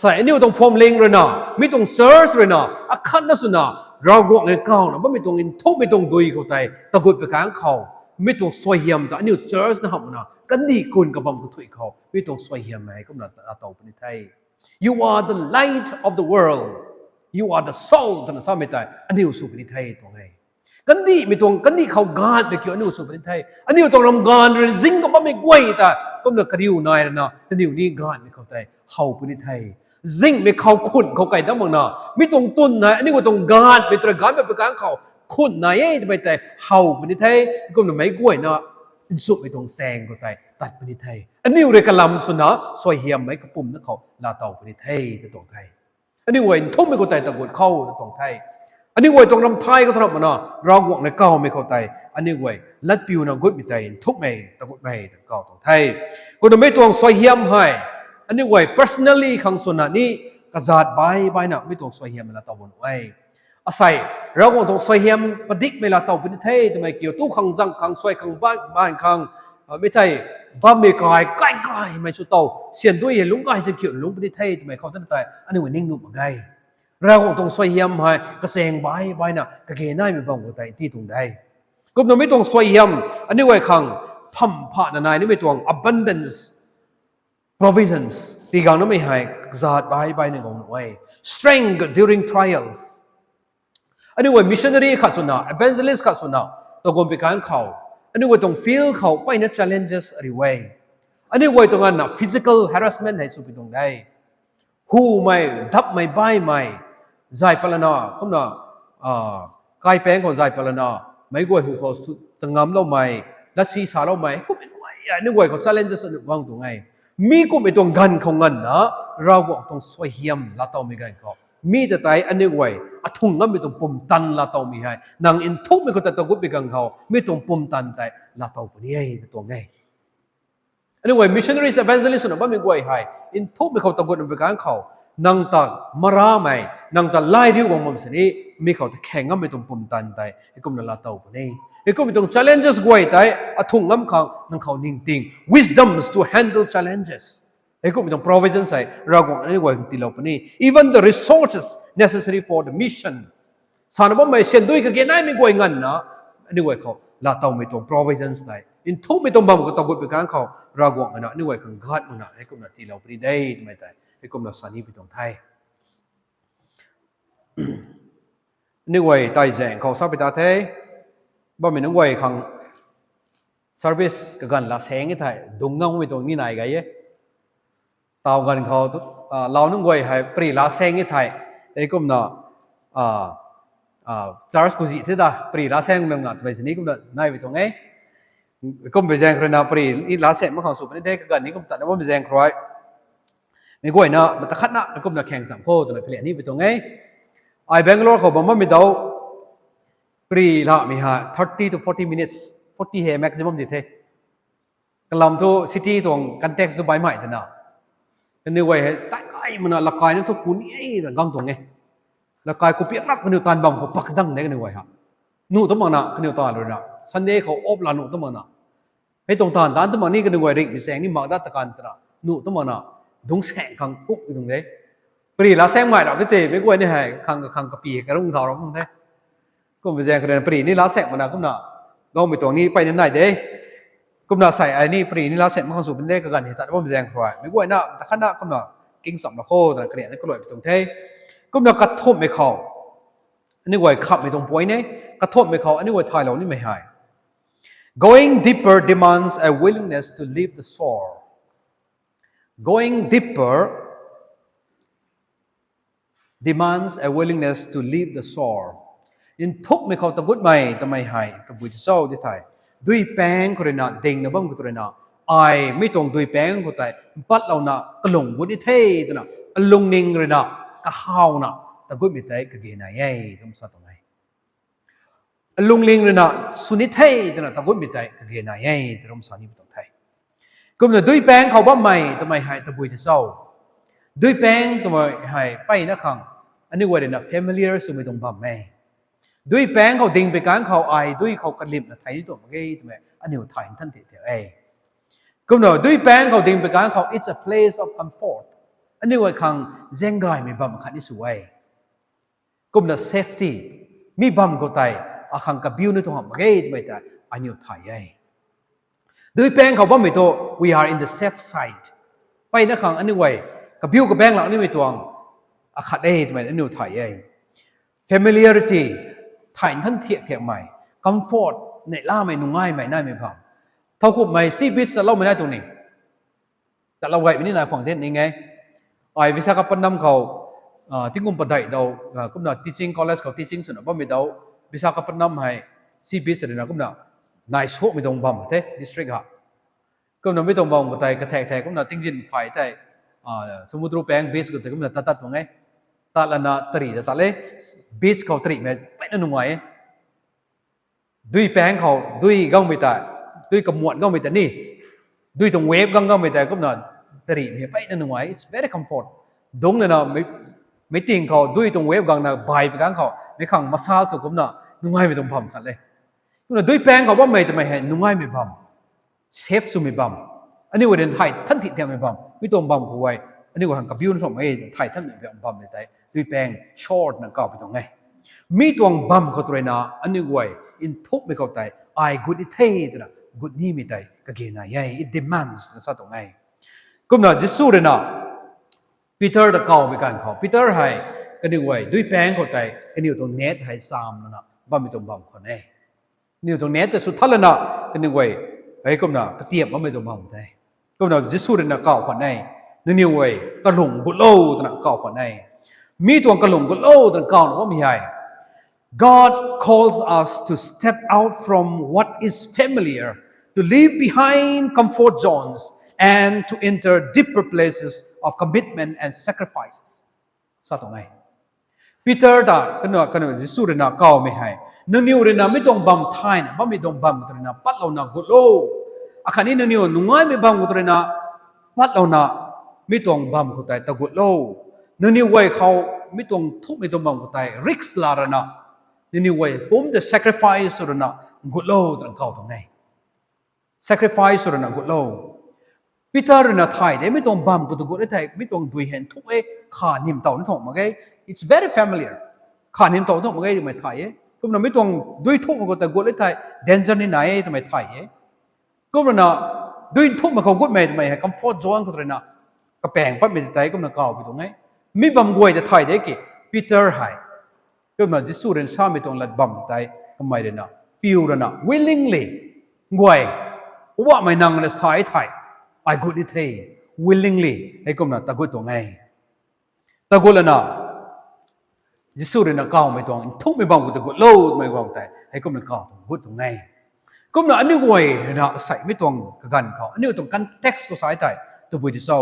ใส่อันนี้ต้องพรมเล็งเลยนะไม่ต้องเซิร์ชเลยนะอักขันนั่นสุนะเรากวงเงินเก่านะไม่ต้องอินทุกไม่ต้องดุยเขาใจตะกุดไปกลางเขาไม่ต้องสวยเยี่ยมแต่อันนี้เซิร์ชนะครับนะกันดีกุนกับบังกุถุยเขาไม่ต้องสวยเยี่ยมไหมก็มันอาตอในไทย you are the light of the world you are the salt นั่นสามีใจอันนี้สูบในไทยตัวไงกันดีไม่ต้องกันดีเขากาดไปเกี่ยวอันนี้สูบในไทยอันนี้ต้องรำกาดเรื่องซิงก็ไม่กวยแต่ก็มันกระดิวน้อยนะกระดิวนี่กาดไม่เข้าใจเขาปุณิไทยซิงไม่เขาขุ่นเขาไก่ตั้งมังนะไม่ต้องตุนนะอันนี้ก็ต้องกาดไปตระการแบบประการเขาขุ่นนะเอ้ยไปแต่เขาปุณิไทยก็มันไม่กวยนะ อินสุไปตรงแซงก็ไตตัดปนิไทยอันนี้เรกลัมสุนะสวยเฮียมไหมกระปุ่มนักเขาลาเตาปนิไทยตะตรงไทยอันนี้เว้ยทุ่มไม่ก็ไตตะกุดเข้าตะตรงไทยอันนี้เว้ยตรงลำไทยก็ทำมันเนาะเราหวังในเก้าไม่เข้าไตอันนี้เว้ยลัดปิวนะกุดมิไตทุกไม่ตะกุดไม่ตะเก้าตรงไทยกูจะไม่ตรงสวยเฮียมให้อันนี้เว้ย personally ขังสุนะนี่กระจาดใบน่ะไม่ตรงสวยเฮียมเวลาเตาบนไว้อาศัยเราคงต้องสวยเฮียมประดิษฐ์เวลาเตาปนิไทยทำไมเกี่ยวตู้ขังจังขังสวยขังบ้านขังไม่ไทยบ้าเมกายใกล้ๆไม่สุดโตเสียนด้วยลุงกายจะเกี่ยวลุงปนิไทยทำไมเขาตั้งแต่อันนี้วันนิ่งนุ่มไงเราคงต้องสวยเฮียมให้กระเซงใบน่ะกระเกยน่าไม่บังหัวใจที่ตรงใดก็เราไม่ต้องสวยเฮียมอันนี้ไว้ขังพัมพะนายนี่ไม่ตรง abundance provisions ตีกังนั้นไม่ให้กระดใบหนึ่งของไว้ strength during trials อันนี้ว่า missionary ขัดสุนัข evangelist ขัดสุนัขตัวกลมไปการเขาอันนี้ว่าต้อง feel เขาไปใน challenges อะไรไว้อันนี้ว่าตรงนั้นนะ physical harassment ให้สุดไปตรงได้หูไม่ทับไม่ใบไม่ใจพลนาก็นะกายแปลงของใจพลนาไม่กลัวหูเขาจะงำเราไม่และศีรษะเราไม่ก็ไม่กลัวอันนี้ว่าเขา challenges วางตรงไงมีก็ไม่ตรงกันของเงินนะเราก็ต้องสวยเฮียมละเต้าไม่กันเขามีแต่ใจอันนี้ไว้อทุ่งงั้นไม่ต้องปุ่มตันละเต้ามีให้นางอินทุกไม่ก็แต่ตัวกุบไปกันเขาไม่ต้องปุ่มตันแต่ละเต้าคนนี้ให้ตัวไงอันนี้ไว้ missionaries evangelists นะบ้านไม่กลัวให้อินทุกไม่เขาตัวกุบไปกันเขานางตากมาราไม่นางตาไล่ดิ้วของมันสินี้มีเขาแต่แข่งงั้นไม่ต้องปุ่มตันแต่ไอ้กุมนั่นละเต้าคนนี้ไอ้กุมไม่ต้อง challenges กลัวแต่อทุ่งงั้นเขานางเขานิ่งติง wisdoms to handle challengesไอ้ก็มีต้อง provision ใส่เราก็อันนี้ว่าติลาปนี่ even the resources necessary for the mission สารบ่ไม่เช่นด้วยก็เกี่ยนไม่กวยเงินนะอันนี้ว่าเขาลาเตาไม่ต้อง provision ใส่อินทุกไม่ต้องบ่ก็ต้องกดไปกันเขาเราก็อันนี้ว่าขังกัดมันนะไอ้ก็มีติลาปนี่ได้ไม่ได้ไอ้ก็มีสานีไปตรงไทยนี่ว่าไต่แสงเขาสับไปตาเทบ่มีนึกว่าขัง service กันละแสงไอ้ไทยดงเงาไม่ตรงนี่ไหนกันเยตาวกันเขาเรานุ่งไว้ให้ปรีลาเซงที่ไทยไอ้ก็มันจาร์สกุจิที่ได้ปรีลาเซงมันน่ะไปสินี้ก็มันน่าไปตรงไงก็ไปแจ้งคนน่ะปรีนี่ลาเซงมันของสุพรรณเด็กกันนี่ก็ตัดแล้วว่าไปแจ้งใครไม่กล้วยนะมันตะขัดนะมันก็มันแข่งสังโคตัวไหนเปลี่ยนนี่ไปตรงไงไอ้แบงก์โลเขาบอกว่าไม่เดาปรีละมีฮะ30 to 40 minutes 40 है maximum ดิเท่กลำทุซิตี้ตรงกันเท็กซ์ตัวใบใหม่ท่านน่ะกันนี่ไว้ใต้ไอ้มันละกายนั่นทุกคนนี่แต่กังตรงไงละกายกูเปียกรับกันอยู่ตานบังกูปักดังเนี่ยกันนี่ไว้ฮะนู่ต้องมานะกันอยู่ตานเลยนะซันเดย์เขาอบลานู่ต้องมานะให้ตรงตานต้องมานี่กันนี่ไว้ริกมีแสงนี่มาดัตตะการตระนู่ต้องมานะดงแสงขังกุ๊กอยู่ตรงนี้ปรีละแสงใหม่เราไม่เตะไม่กลัวนี่ให้ขังกระปีกระรุ่งเท้าเราตรงนี้ก็ไปแสงกันปรีนี่ละแสงมานะก็น่ะลองไปตรงนี้ไปนั่นไหนเด้ก็น่าใส่ไอ้นี่ปรีนี่ละเสร็จมันเข้าสู่เป็นเลขกันเห็นแต่ว่ามันแรงครายไม่กลัวนะแต่ขณะก็น่ากิ้งสองละโคแต่กระเดียนก็ลอยไปตรงเทก็น่ากระทบไม่เข้าอันนี้ไว้ขับไม่ตรงป่วยเนี่ยกระทบไม่เข้าอันนี้ไว้ทายเรานี่ไม่หาย going deeper demands a willingness to leave the shore going deeper demands a willingness to leave the shore อินทุกไม่เข้าตะกุดไม่แต่ไม่หายตะบุยจะเศร้าที่ไทยด้วยแป้งคนน่ะเด้งนะบ้างคนน่ะไอไม่ตรงด้วยแป้งคนแต่ปัดเราน่ะกระหลงบุญที่เท่ตัวน่ะลงนิ่งเลยน่ะกระห้าวน่ะแต่ก็ไม่ได้กระเกยน่ะยัยทำซะตรงไหนลงนิ่งเลยน่ะสุนิเท่ตัวน่ะแต่ก็ไม่ได้กระเกยน่ะยัยทำซะนี่ตรงไทยก็มันด้วยแป้งเขาบ้าไม่ทำไมหายตะบุยจะเศร้าด้วยแป้งทำไมหายไปนะครั้งอันนี้ว่าเดี๋ยวน่ะ familiar สุดไม่ตรงบ้าไม่ด้วยแป้งเขาดิ่งไปการเขาไอด้วยเขากระลิบนะไทยนี่ตัวมันก็ทำไมอันนี้ไทยท่านเถียงก็เนอะด้วยแป้งเขาดิ่งไปการเขา it's a place of comfort อันนี้ว่าคังเซงไกมีบัมขัดนี่สวยก็เนอะ safety มีบัมก็ไตอาคังกับบิวนี่ตัวมันก็ทำไมแต่อันนี้ไทยด้วยแป้งเขาบัมไม่ตัว we are in the safe side ไปนะคังอันนี้ว่ากับบิวกับแป้งเราอันนี้ไม่ตัวอาขัดทำไมอันนี้ไทยfamiliarityไทยท่านเถียงใหม่ comfort ในล่าไม่นุ่งง่ายไม่น่าไม่พังเท่ากับไม่ซีบิสเราไม่ได้ตรงนี้แต่เราไว้ไม่นี่นายฝั่งเทศนี่ไงไอ้วิชาการปนำเขาที่กุมปะไดเรากุมน่ะ teaching college เขา teaching ส่วนบ่มีเราวิชาการปนำให้ซีบิสเลยนะกุมน่ะ นายชั่วไม่ต้องบัมเต้ดิสทริกฮะก็นั่นไม่ต้องบัมก็แต่กระแทกก็นั่นติ้งจินไฟแต่สมุทรแปลงเบสก็แต่ก็นั่นตัดตรงไงตัดแล้วน่ะตรีแต่ตัดเลยเบสเขาตรีแม่เป็นอันนู้นไงด้วยแปลงเขาด้วยก้องไม่แต่ด้วยกระมวลก้องไม่แต่นี่ด้วยตรงเวฟก้องไม่แต่ก็นั่นตรีแม่เป็นอันนู้นไง it's very comfort ดงเลยนะไม่ติงเขาด้วยตรงเวฟก้องน่ะใบไปก้างเขาไม่ขังมาซาสุกุมน่ะนุ่งไงไม่ต้องบัมกันเลยด้วยแปลงเขาว่าไม่แต่ไม่เห็นนุ่งไงไม่บัมเชฟสุไม่บัมอันนี้ว่าเดินไทยท่านติดเตียงไม่บัมไม่ต้องบัมเขาไว้อันนี้ว่าหังกับยูนสมัยไทยท่านไม่บัมเลยแต่ด้วยแปลงช็อตนั่นก็ไปตรงไงมีตัวบัมเขาตัวน่ะอันนี้ว่าอินทุบไม่เข้าใจไอ้กุดอีเท่นะกุดนี่ไม่ได้ก็เกินนะยัย it demands นั่นซะตรงไงก็น่ะยิสูเลยนะปีเตอร์ตะเก่าไปกันเขาปีเตอร์ให้ก็นี่ว่าด้วยแปลงเข้าใจอันนี้ตัวเน็ตให้ซ้ำนั่นนะบัมไม่ต้องบัมคนนี้นี่ตรงนี้แต่สุดท้ายแล้วนะก็นึกว่าไอ้ก็น่ะกระเทียมมันไม่ต้องบังได้ก็น่ะยิสูเรน่ะเก่าคนไหนนี่ว่าก็หลงกุโลตัวน่ะเก่าคนไหนมีตัวก็หลงกุโลตัวเก่าว่ามีไง God calls us to step out from what is familiar to leave behind comfort zones and to enter deeper places of commitment and sacrifices ซะตรงไหนปีเตอร์ตาก็น่ะยิสูเรน่ะเก่าไม่ให้นึกนิวเรน่ะไม่ต้องบัมไทยนะบัมไม่ต้องบัมกุตรน่ะปัดเราน่ะกุโลอาคารนี้นึกนิวนุ่งง่ายไม่บัมกุตรน่ะปัดเราน่ะไม่ต้องบัมกุตรตะกุโลนึกนิวไว้เขาไม่ต้องทุบไม่ต้องบัมกุตรริกส์ลาระน่ะนึกนิวไว้ผมจะ sacrifice สุดน่ะกุโลตรงเขาตรงไหน sacrifice สุดน่ะกุโลปีเตอร์น่ะไทยได้ไม่ต้องบัมกุตรกุได้ไทยไม่ต้องดุยเห็นทุบขานิ่มเต่านั่นถงมาไง it's very familiar ขานิ่มเต่าถงมาไงทำไมไทยก็มันไม่ต้องด้วยทุกมันก็แต่กดเลยไทยเดนเจอร์นี่ไหนทำไมไทยก็มันน่ะด้วยทุกมันก็กดไม่ทำไมให้คอมฟอร์ตโซนก็ตัวน่ะกระแปงปั๊บไม่ได้ไทยก็มันเก่าไปตรงไหนมีบัมกวยแต่ไทยได้กี่ปีเตอร์ไฮก็มันจะสู้เรื่องซ้ำไม่ต้องลัดบัมไทยก็ไม่ได้น่ะฟิวน่ะ willingly กวยว่าไม่นั่งในสายไทย I good it hey willingly ให้ก็มันตะกุดตรงไหนตะกุดแล้วน่ะยิสูเรน่ะเก่าไม่ต้องทุกไม่บังกูแต่กูโลดไม่บังแต่ให้ก็มันเก่ากูตรงไหนก็มันอันนี้ไว้นะใส่ไม่ต้องกันเขาอันนี้ต้องกัน text ก็ใส่ได้ตัวบุญที่เศร้า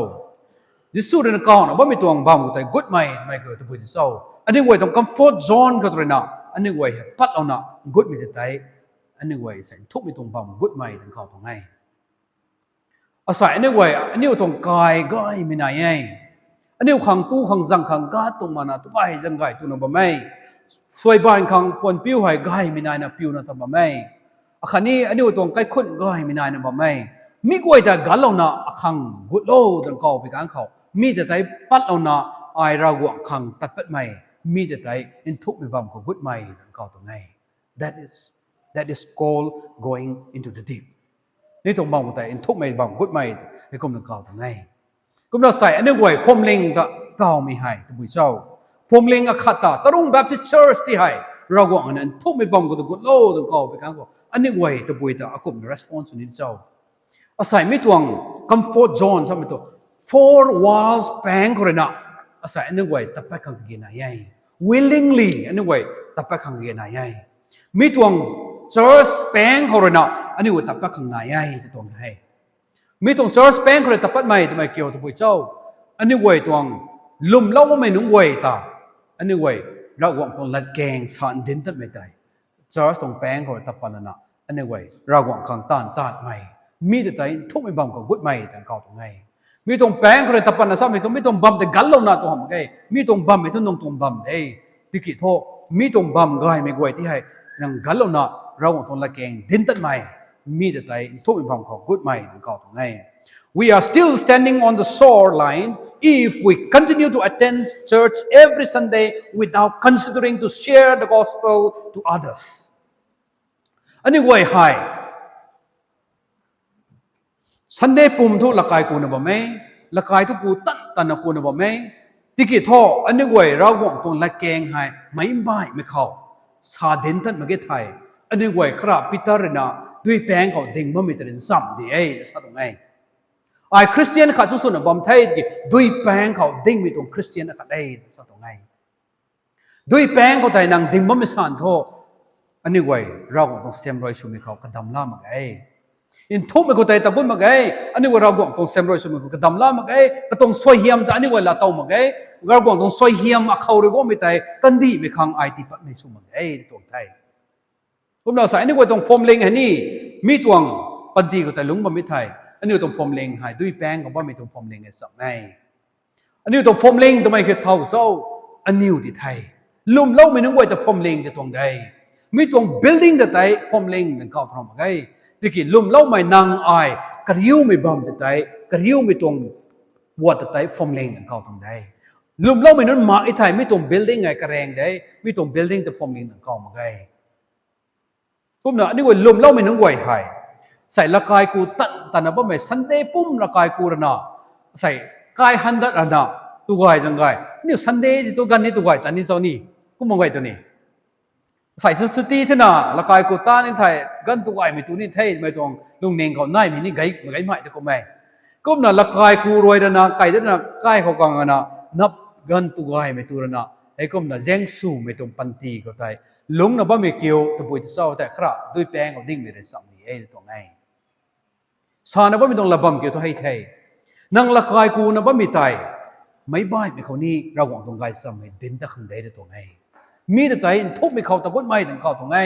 ยิสูเรน่ะเก่านะว่าไม่ต้องบังกูแต่กูไม่เกิดตัวบุญที่เศร้าอันนี้ไว้ต้อง comfort zone ก็ตัวน่ะอันนี้ไว้ปัดเอาน่ะกูไม่ได้อันนี้ไว้ใส่ทุกไม่ต้องบังกูไม่ถึงเขาตรงไหนเอาใส่อันนี้ไว้อันนี้ต้องกายไม่นายไงอันนี้ขังตู้ขังจังขังกาตรงมานะตัวไอ้จังไงตัวนั้นบ่ไม่สวยบ้านขังปนปิ้วให้ไก่ไม่นายนะปิ้วนะตัวบ่ไม่อาคารนี้อันนี้ตรงใกล้คนไก่ไม่นายนะบ่ไม่มีกล้วยแต่กัลเรานะขังกุดโลตรงเก่าไปกันเขามีแต่ใจปัดเรานะไอ้รากวขังตัดเป็ดไม่มีแต่ใจอินทุกไม่บังของกุดไม่ตรงเก่าตรงไง that is called going into the deep นี่ตรงบังแต่อินทุกไม่บังกุดไม่ให้กลมตรงเก่าตรงไงก็เราใส่อันนี้ไว้พรมเล็งก็เก่าไม่ให้ตัวบุญเจ้าพรมเล็งก็ขัดตาตรุ่งแบบที่เชิร์ชที่ให้เราก็อันนั้นทุกไม่บังก็ตัวกุดโลตัวเก่าไปกันก็อันนี้ไว้ตัวบุญจะอากุม response นี้เจ้าอาศัยไม่ตัว comfort zone ใช่ไหมตัว four walls แปลงก็เลยนะอาศัยอันนี้ไว้ตัดไปข้างเกียร์ไหนยัย willingly อันนี้ไว้ตัดไปข้างเกียร์ไหนยัยไม่ตัว church แปลงก็เลยนะอันนี้ไว้ตัดไปข้างไหนยัยตัวไหนมีตรงเซิร์ชแปลงเขาเลยตัดปัดไม่ทำไมเกี่ยวกับผู้เจ้าอันนี้ไว้ตรงลุ่มเล่าว่าไม่นุ่งไว้ตาอันนี้ไว้เราหวังตรงลัดแกงสารดินตัดไม่ได้เซิร์ชตรงแปลงเขาเลยตัดปัดนั่นนะอันนี้ไว้เราหวังขังต้านไม่มีแต่ใจทุกไม่บังกับกุดไม่แต่เก่าตรงไงมีตรงแปลงเขาเลยตัดปัดนั่นซ้ำไม่ต้องบัมแต่กันเราหน้าตัวหอมไงมีตรงบัมไม่ต้องบัมเอ้ติกิโตมีตรงบัมง่ายไม่ไว้ที่ให้นั่งกันเราหน้าเราหวังตรงลัดแกงดินตัดไม่มีแต่ใจทุกไม่บังของกุดไม่แต่เก่าตรงไงWe are still standing on the shoreline if we continue to attend church every Sunday without considering to share the gospel to others. อันนี้ไว้ให้ Sunday ปุ่มทุกละกายกูนะบ่ไหมละกายทุกกูตันนะกูนะบ่ไหมติกิท่ออันนี้ไว้เราหวังตรงละแกงให้ไม่เข้าสาเด่นตันมาเกไทยอันนี้ไว้ครับพิจารณาด้วยแปลงเขาเด้งมาไม่ตันซ้ำดีซะตรงไหนไอ้คริสเตียนขัดสุดๆบอมไทยด้วยแปลงเขาดิ้งมีตรงคริสเตียนขัดได้สักตรงไงด้วยแปลงเขาแต่นางดิ้งบ่ไม่สานโท อันนี้ไว้เราต้องเซมรอยชุมเขากระดำล่ามาไงอินทุบไม่คนไทยตะกุนมาไงอันนี้ว่าเราต้องเซมรอยชุมเขากระดำล่ามาไงก็ต้องสวยเฮียมแต่อันนี้ว่าเราต้องมาไงเราต้องสวยเฮียมเขาเรียกว่าไม่ไทยกันดีไม่ขังไอทีปัจในชุมมาไงตัวไทยผมเราใส่อันนี้ว่าต้องพรมเล็งอันนี้มีตัวปันดีก็แต่ลุงบ่ไม่ไทยอันนี้ต้องพรมเล็งหายด้วยแป้งก็บ่มีต้องพรมเล็งในสักในอันนี้ต้องพรมเล็งทำไมคือเท่าเศร้าอันนี้ที่ไทยลุ่มเล่าไม่นึกว่าจะพรมเล็งจะตรงใดมีตัว building แต่ไต่พรมเล็งเป็นเข้าทำมาไงที่กินลุ่มเล่าไม่นางอายกระยิ้วไม่บำแต่ไต่กระยิ้วไม่ตรงวัวแต่ไต่พรมเล็งเป็นเข้าทำได้ลุ่มเล่าไม่นั้นมาไอ้ไทยไม่ตรง building ไงกระแรงได้ไม่ตรง building แต่พรมเล็งเป็นเข้ามาไงผมเนาะนี่ว่าลุ่มเล่าไม่นึกว่าไอ้ใส่ละกายกูตันนะบ่ไม่สันเดย์ปุ่มละกายกูระนาใส่กายหันดัดระนาตัวกายจังไงนี่สันเดย์ตัวกันนี่ตัวกายตันนี่เจ้านี่กูมองไงตัวนี้ใส่สุดที่ท่าน่ะละกายกูต้านี่ไทยกันตัวกายไม่ตัวนี่ไทยไม่ตรงลุงเน่งเขาหน้ามีนี่ไก่ไม่แต่ก็ไม่ก็น่ะละกายกูรวยระนาไก่ท่าน่ะกายเขากังนะนับกันตัวกายไม่ตัวระนาไอ้ก็น่ะแจ้งสู้ไม่ตรงปันตีก็ไทยลุงน่ะบ่ไม่เกี่ยวตะปุยตะเศร้าแต่คราด้วยแป้งเขาดิ้งไม่ได้สั่งนี่ไอ้ตัวไงสารนะว่ามีตรงระบำเกี่ยวกับให้ไทยนั่งละกายกูนะว่ามีไตไม่บ้านไม่เขานี่เราหวังตรงไงสมัยเดินตะขังได้ตัวไงมีแต่ไตทุบไม่เขาตะกุดไม่ถึงเขาตรงไง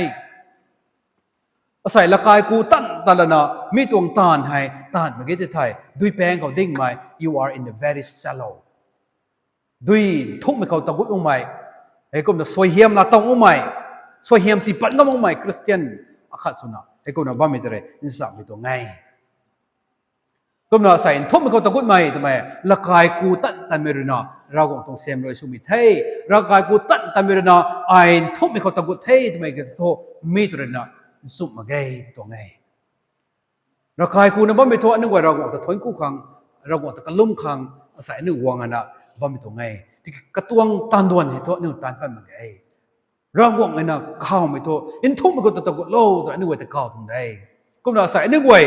ใส่ละกายกูตั้นตะละนะมีตรงตานให้ตานเมื่อกี้ที่ไทยด้วยแป้งเขาดิ้งไหม you are in the very shallow ด้วยทุบไม่เขาตะกุดลงไหมไอ้ก็มันสวยเฮียมละตองลงไหมสวยเฮียมที่ปัดน้ำลงไหมคริสเตียนอาคาสุนัขไอ้ก็มันบ้าไม่ได้นิสัยไม่ตัวไงก็น่าใส่ทุบมันก็ตะกุดไม่ทำไมละกายกูตันเมรินาเราก็ต้องเซมโดยสุมิเทละกายกูตันเมรินาไอ้ทุบมันก็ตะกุดเททำไมก็โทมีตระนาสุมาไงตัวไงละกายกูนะบ่ไม่โทนึกว่าเราก็ต้องทนกู้ขังเราก็ต้องกระลุ่มขังใส่นึกวงอันน่ะบ่ไม่ตัวไงที่กระตวงตันดวนให้โทนึกตันไปมันไงเราก็ไงน่ะข้าวไม่โทอินทุบมันก็ตะกุดโลตัวนึกว่าจะข้าวตรงไหนก็น่าใส่นึกว่า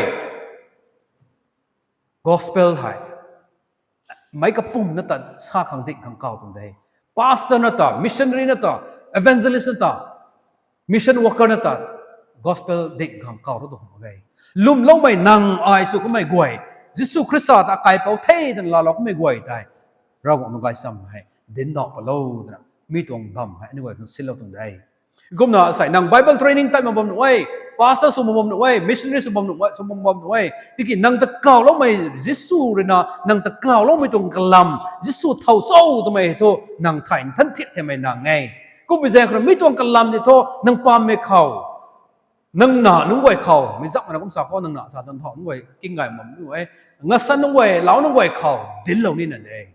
gospel ให้ไม่กระปุ่มนั่นแต่ชาขังดิ่งขังเก่าตรงใด pastor นั่นแต่ missionary นั่นแต่ evangelist นั่นแต่ mission worker นั่นแต่ gospel ดิ่งขังเก่าตัวตรงไหนลุ่มเล่าไม่นั่งอายสุก็ไม่กวยยิสุคริสต์ตะไก่เป่าเทนั่นเราก็ไม่กวยได้เราบอกต้องการซ้ำให้เดินดอกไปโลดนะมีตรงดำให้นี่ว่าคือสิ่งเราตรงใดก็น่าใส่นั่ง Bible training ตั้งมาบ่มหน่วย pastor สมบ่มหน่วย missionary สมบ่มหน่วยสมบ่มหน่วยที่กินนั่งตะเก่าแล้วไม่ยิสุเลยนะนั่งตะเก่าแล้วไม่ตรงกลัมยิสุเท่าโซ่ทำไมโตนั่งไทยท่านเทียบทำไมนั่งไงก็ไม่ใช่ครับไม่ตรงกลัมเนี่ยโตนั่งปามไม่เข้านั่งหนานุ่งไว้เข่าไม่ซักมันก็สาข้อนั่งหนาสาตันถอนนุ่งไว้กิ้งไก่หม่อมนุ่งไว้งัดสั้นนุ่งไว้เหลานุ่งไว้เข่าดิ้นเหล่านี้นั่นเอง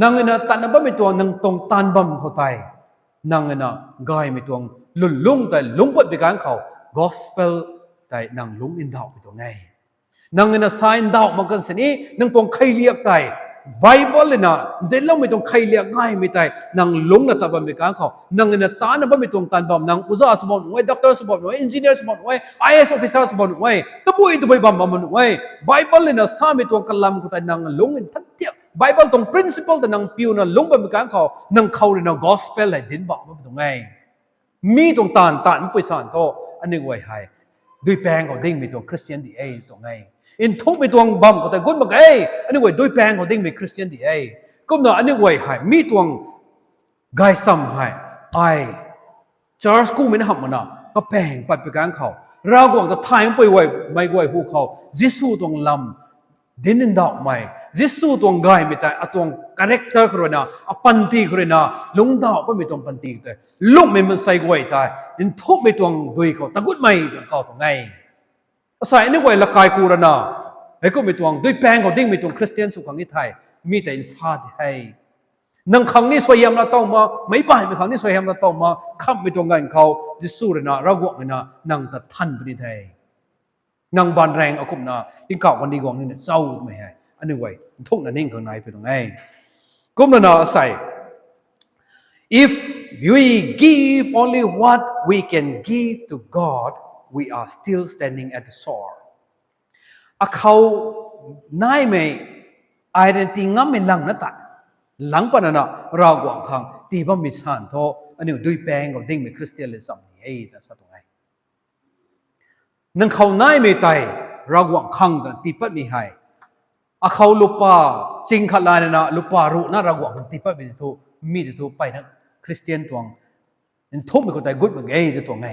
นั่งเงินตันบ่ไม่ตัวนั่งตรงตันบ่มเขาไตนั่งเงินกายไม่ตัวลุ่นลุ่งแต่ลุ่งปดไปการเขา gospel แต่นั่งลุ่งอินดาวไปตัวไงนั่งเงินสายอินดาวมันกันสินี้นั่งตรงใครเรียกไตBible เลยนะเดี๋ยวเราไม่ต้องใครเรียกง่ายไม่ได้นางลงนะตาบันไปการเขานางเงินตานะบันไม่ตรงการบัมนางอุตสาหสมบูรณ์ไว้ด็อกเตอร์สมบูรณ์ไว้อินจิเนียร์สมบูรณ์ไว้ IS officer สมบูรณ์ไว้ตะบุยบัมมันไว้ Bible เลยนะสาไม่ตรงกันลำก็แต่นางลงเงินทันเทียบ Bible ตรง principle แต่นางพิวนะลงบันไปการเขานางเขาเลยนะ gospel เลยดินบอกมันตรงไงมีตรงตานไม่ไปสานโตอันนี้ไว้ให้ด้วยแปลงเขาดิ้งมีตัวคริสเตียนดีเอตรงไงอินทุบไปตัวบัมก็แต่กุนบักเอ้อันนี้ไว้ด้วยแปลงเขาดิ้งเป็นคริสเตียนดีเอ้ก็เนาะอันนี้ไว้ให้มีตัวไกซัมให้ไอจาร์สกูไม่ได้ทำมันนะก็แปลงปัดไปกลางเขาเราก็จะถ่ายมันไปไว้ไม่ไว้หูเขายิสูตัวลำดินดอกไม้ยิสูตัวไกไม่แต่ตัวคาแรคเตอร์เขาเนี่ยปันตีเขาเนี่ยลุงดอกก็ไม่ตัวปันตีแต่ลุงมันใส่ไว้แต่อินทุบไปตัวด้วยเขาตะกุดไม่ตัวเขาตัวไงใส่นึกว่าละกายกูระนาไอ้ก็ไม่ตวงด้วยแปลงเขาดิ้งไม่ตวงคริสเตียนสุขังที่ไทยมีแต่อินซาดให้นังขังนี่สวยยามเราต้องมาไม่ไปไม่ขังนี่สวยยามเราต้องมาข้ามไม่ตวงกันเขาจะสู้ระนาเรากวงนะนังตะทันไปที่ไทยนังบานแรงเอาคุมนาที่เก่าวันนี้กองนี่เนี่ยเศร้าไม่ให้อันนี้ไว้ทุกนั่นเองข้างในไปตรงไงกุมนาใส่ if we give only what we can give to God we are still standing at the shore เขานายไม่identity งั้นไม่หลังนั่นแต่หลังปนน่ะเรากวางคัง ตีบ่มีสานโทอันนี้ดุยแปลงก็ดิ้งมีคริสเตียนเลยสัมนี่เอ้แต่สัตว์ตรงไหนนั่งเขาหน้าไม่ไตเราหวังคังแต่ตีปัดมีให้อาเขาลุปาสิงขลายนะลุปารุน่าเราหวังตีปัดมีทุมีทุไปนะคริสเตียนตัวนั่นทุบมีคนไทยกุดมึงเอ้ตัวไง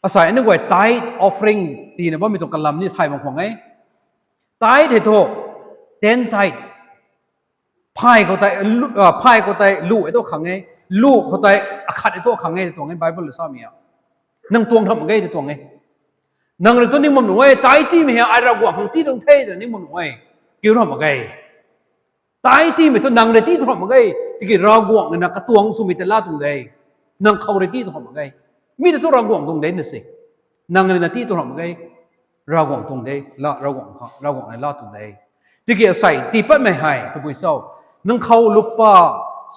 อาศัยนึกว่าไตออฟริงตีนะว่ามีตรงกลำนี่ไทยบางคนไงไตเถอะเต้นไตพายเขาไตพายเขาไตลูกไอ้ตัวขังไงลูกเขาไตอาคัดไอ้ตัวขังไงตัวไงไบเบิลหรือซามีอ่ะนั่งตวงทำไงตัวไงนั่งเรื่องตัวนี้มันหน่วยไตที่มีอะไรเราหวังที่ตรงเทแต่นี่มันหน่วยกี่รอบมาไงไตที่มีตัวนั่งเลยที่ทำมาไงที่กี่เราหวังเนี่ยนะกระตวงสุมิตลาตรงใดนั่งเขาเลยที่ทำมาไงมีแต่ตัวเราหวังตรงใดนี่สินั่งเลยนะที่ทำมาไงเราหวังตรงใดละเราหวังในลาตรงใดที่กี่ใส่ตีปัดไม่ให้ตัวบุญเศร้านั่งเขาลุกป้า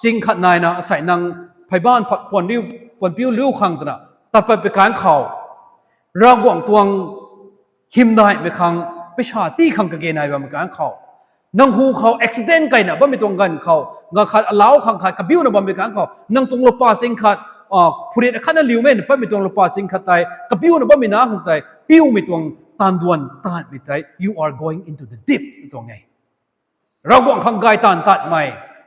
สิงขัดนายนะใส่นั่งไผ่บ้านปวนริ้วปวนปิ้วลิ้วขังตัวน่ะตัดไปการเขาเราหวังตวงหิมนายไปขังไปชาตีขังกะเกนายไปการเขานั่งหูเขาอุบิเหตุกันนะบ่มีตรงกันเขางาขัดเล้าขังขัดกระบิ้วนะบ่มีการเขานั่งตรงลุกป้าสิงขัดผู้เรียนขันนั่นลิ้วเม่นบ่มีตรงลุกป้าสิงขัดไตกระบิ้วนะบ่มีน้าขังไตปิ้วมีตรงตานดวนตานมีไต you are going into the deep ตรงไงเราหวังขังไกตานตัดใหม่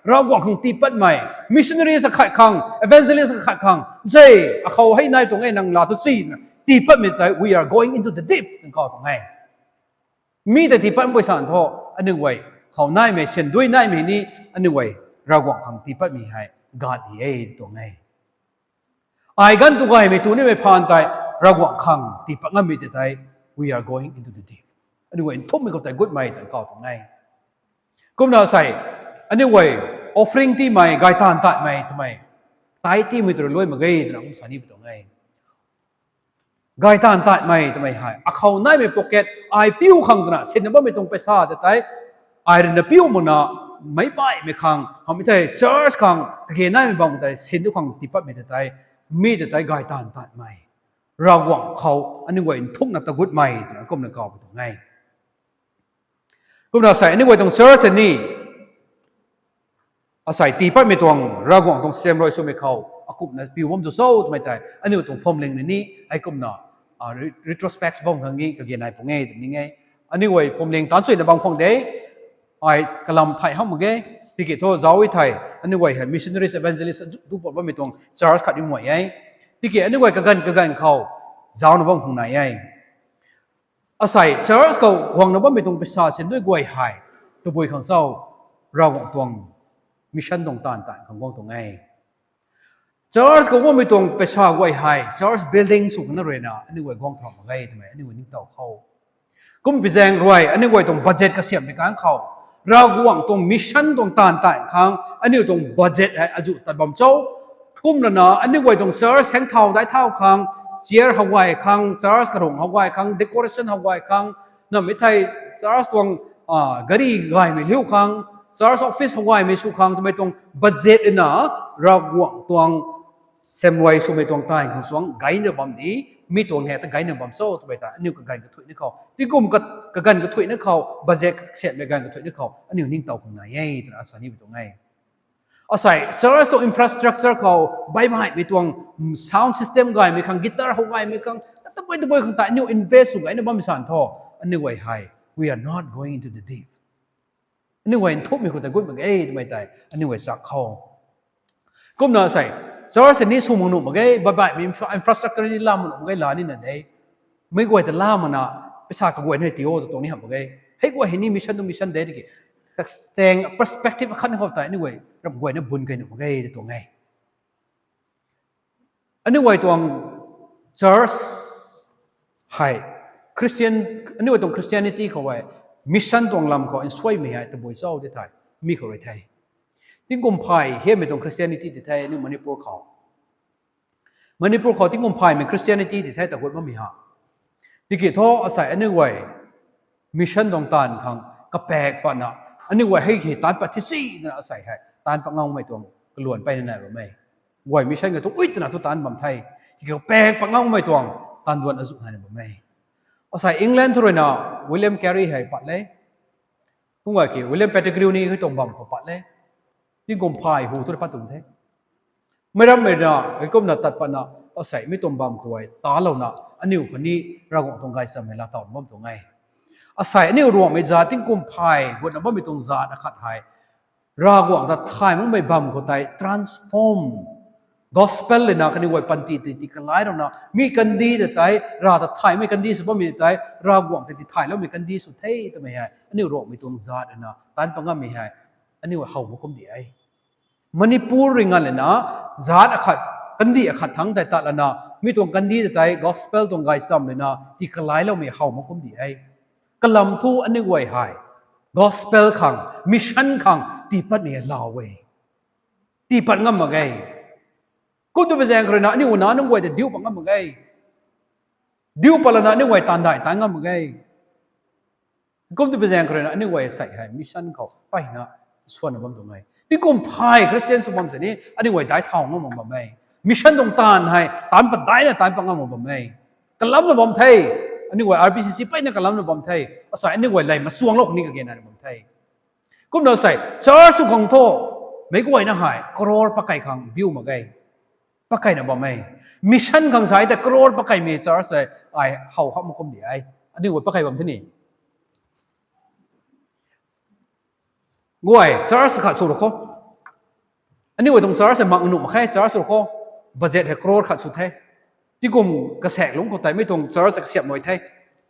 เราหวังขังตีปัดใหม่มิชชันนารีสักขังเอเวนเจลิสสักขังเจ้เขาให้นายตรงไงนั่งลาตุซีตีปัดมีไต we are going into the deep นั่นก็ตรงไงมีแต่ตีปัดไม่สานทออันหนึ่งไว้เขานายไม่เช่นด้วยนายไม่นี้อันหนึ่งไว้เราหวังขังตีปัดมีให้ God เอ้ตรงไงไอ้กันตัวไงไม่ตัวนี้ไม่ผ่านไตเราหวังขังตีปัดงั้นมีแต่ไต we are going into the deep อันหนึ่งไว้ทุบมีคนแต่กุดไม่แต่ก็ตรงไงก็น่าใส่อันนี้ไว้ offering ที่ไม่ไกตานตัดไม่ทำไมไตที่มีตัวรวยมาไงแต่เราสานี่ไปตรงไงไกตานตัดไม่ทำไมหายเขาหน้าไม่ปกเก็ตไอปิ้วขังตัวน่ะเส้นนั้นไม่ตรงไปซาแต่ไตไอเรนปิ้วมันน่ะไม่ไปไม่ขังเขาไม่ใช่ church ขังเกี่ยนหน้าไม่บังแต่เส้นทุกขังติดปั๊บไม่แต่ไตมีแต่ไตไกตานตัดไม่เราหวังเขาอันนี้ไว้ทุกนักตะกุดไม่แต่เราก็ไม่ก่อไปตรงไงก็น่าใส่อันนี้ไว้ตรง church นี่อาศัยตีปัดไม่ตรงเราหวังตรงเซมรอยสุเมเขาอากุบนะปิวผมจะโซ่ทำไมแต่อันนี้ตรงพรมเล็งในนี้ไอ้กุมน่ะretrospect บ้างทางนี้ก็เกี่ยนายผมไงแต่นี่ไงอันนี้ไว้พรมเล็งตอนสุดในบางพงเดย์ไอ้กะลำไทยห้องมึงไงที่เกี่ยวกับเจ้าวิไทยอันนี้ไว้เห็น missionaries evangelists ทุกคนว่าไม่ตรง Charles ขัดยิ่งหวยไงที่เกี่ยวอันนี้ไว้กะกันเขาเจ้าหน้าบ้างพงไหนไงอาศัย Charles เขาหวังนะว่าไม่ตรงไปซาเส้นด้วยกวยหายตัวบุยของเจ้าเราหวังตรงมิชชั่นตรงต่างๆของกองตรงไงจอร์จก็ว่าไม่ตรงไปชาไว้ให้จอร์จบิลดิ้งสุขนั่นเลยนะอันนี้ไว้กองทองไงทำไมอันนี้ไว้นิ่งเต่าเขาก็มีแจงรวยอันนี้ไว้ตรงบัดเจ็ตกระเสียมในการเขาเราหวังตรงมิชชั่นตรงต่างๆครั้งอันนี้ตรงบัดเจ็ตให้อายุตัดบอมโจ้กุ้มแล้วนะอันนี้ไว้ตรงจอร์จแสงเท่าได้เท่าครั้งเชียร์ฮาวายครั้งจอร์จกระหงฮาวายครั้งเดคอเรชั่นฮาวายครั้งนั่นไม่ใช่จอร์จตรงกระดิ่งไงไม่เลี้ยวครั้งจอร์จออฟฟิศฮาวายไม่สู้ครั้งทำไมตรงบัดเจ็ตนะเราหวังตรงเซมไว้สุเมตรงใต้ของสวงไกด์เนี่ยบอมดีมีตัวเนี่ยแต่ไกด์เนี่ยบอมโซ่ตัวไปแต่อันนี้ก็ไกด์ก็ถุยนี่เขาที่กลุ่มก็กันก็ถุยนี่เขาบัจเจกเสียในกันก็ถุยนี่เขาอันนี้นิ่งเต่าของไหนแต่อาศัยนี่ไปตรงไหนอาศัยจะรักตัวอินฟราสตรักเจอร์เขาใบไม้มีตัว sound system ไงมีขังกีตาร์เขาไงมีขังแต่ตัวขังแต่นิวอินเวสสุไงเนี่ยบอมมีสานทออันนี้ไว้ให้ we are not going into the deep อันนี้ไว้ทุบมีคนแต่กุ้งแบบทำไมแต่อันนี้ไว้สักเขาก็น่าใส่จอร์จนี่สูงมนุษย์มั้งไงบ่ายมีอินฟราสตรักเจอร์นี่ล่ามันมั้งไงลานี่นั่นเองไม่กว่าแต่ล่ามันนะไปสร้างกับกวยในที่โอตรงนี้มั้งไงให้กวยเห็นนี่มิชชั่นต้องมิชชั่นเด็ดกี่แต่แสดง perspective ขั้นเขาแต่นี่กวยรับกวยนี่บุญกันมั้งไงตรงไงอันนี้กวยตรงจอร์จให้คริสเตียนอันนี้กวยตรง Christianity เขาไว้มิชชั่นตรงลำเขาอินสวยไม่ให้แต่บุญเศร้าได้ไทยมีเขาไว้ไทยที่กุมภาเห็นไม่ตรงคริสเตียนิตี้ที่ไทยนี่มณีปุรเขาที่กุมภาเป็นคริสเตียนิตี้ที่ไทยแต่คนไม่มีหาที่เกี่ยวกับอาศัยอันนี้ไว้มิชชั่นตรงตานขังกระแปกปะนะอันนี้ไว้ให้เหตุตานปฏิสินั่นอาศัยให้ตานปังเงาไม่ตรงกระลวนไปในไหนแบบไม่ไว้มิชชั่นกับทุกอุ้ยตนะทุกตานแบบไทยที่เกี่ยวกับแปกปังเงาไม่ตรงตานดวนอสุนันแบบไม่อาศัยอังกฤษทุเรศนะวิลเลียมแคร์รีให้ปัดเลยทุกว่ากี่วิลเลียมแพตติกริวนี่คือตรงบ่มเขาปัดเลย ที่กลมพายหูทุกปัตตุนเทไม่รับไม่ได้ไอ้ก้มน่ะตัดปนะเอาใส่ไม่ตรงบามควยตาเราน่ะอันนี้คนนี้เราก็ตรงไกลสมัยละตอนบ่ตรงไงอาศัยอันนี้รวมไม่จาที่กลมพายบนนั้นบ่ไม่ตรงจาดขัดหายรากว่างแต่ไทยมันไม่บามคนไทย transform gospel เลยนะกันนี่ไว้ปันติติกันหลายเรานะมีกันดีแต่ไทยราแต่ไทยไม่กันดีสุดบ่มีไทยรากว่างแต่ไทยแล้วมีกันดีสุดเท่ทำไมฮะอันนี้รวมไม่ตรงจาดนะตานปังก็ไม่ให้อันนี้ว่าเขาบุกมดีไอมณีปูริงันเลยนะจาดขัดกันดีขัดทั้งแต่ตาละนะมีตรงกันดีแต่ไทย gospel ตรงไกลซ้ำเลยนะที่กันหลายแล้วมีเขาบุกมดีไอกลำทูอันนี้ไว้ให้ gospel ขัง mission ขังตีปัดเนี่ยลาวเวตีปัดงั้นมาไงกูตัวเป็นแรงขนาดนี้วันนั้นนึกว่าจะดิ้วปังงั้นมาไงดิ้วปลาหน้านึกว่าตันได้ตันงั้นมาไงกูตัวเป็นแรงขนาดนี้ว่าใส่ให้ mission เขาไปนะส่วนนั้นมันตรงไหนที่กูพายคริสเตียนสมบัตินี้อันนี้ว่าได้ทองงั้นมาไม่ mission ตรงตันให้ตันปัดได้เนี่ยตันปังงั้นมาไม่กลับมาบ่มไทยอันนี้ว่า RBCC ไปเนี่ยกลับมาบ่มไทยอาศัยอันนี้ว่าอะไรมาสวงโลกนี้ก็เกี่ยนบ่มไทยก็เราใส่เจ้าสุของโทไม่กวยนะหายกรอปะไก่ขังบิวมาไงปะไก่นะบ่ไม่มิชชั่นขังสายแต่กรอปะไก่มีเจ้าใส่ไอ้เฮาเขามาคมดีไอ้อันนี้ว่าปะไก่บ่มที่นี่กวยเจ้าสขัดสุดโคอันนี้ว่าตรงเจ้าใส่มังหนุ่มแค่เจ้าสุดโคบัจเจตให้กรอขัดสุดแท้ที่กลุ่มกระแสลงคนไทยไม่ตรงเจ้าสักเสียบหน่อยแท้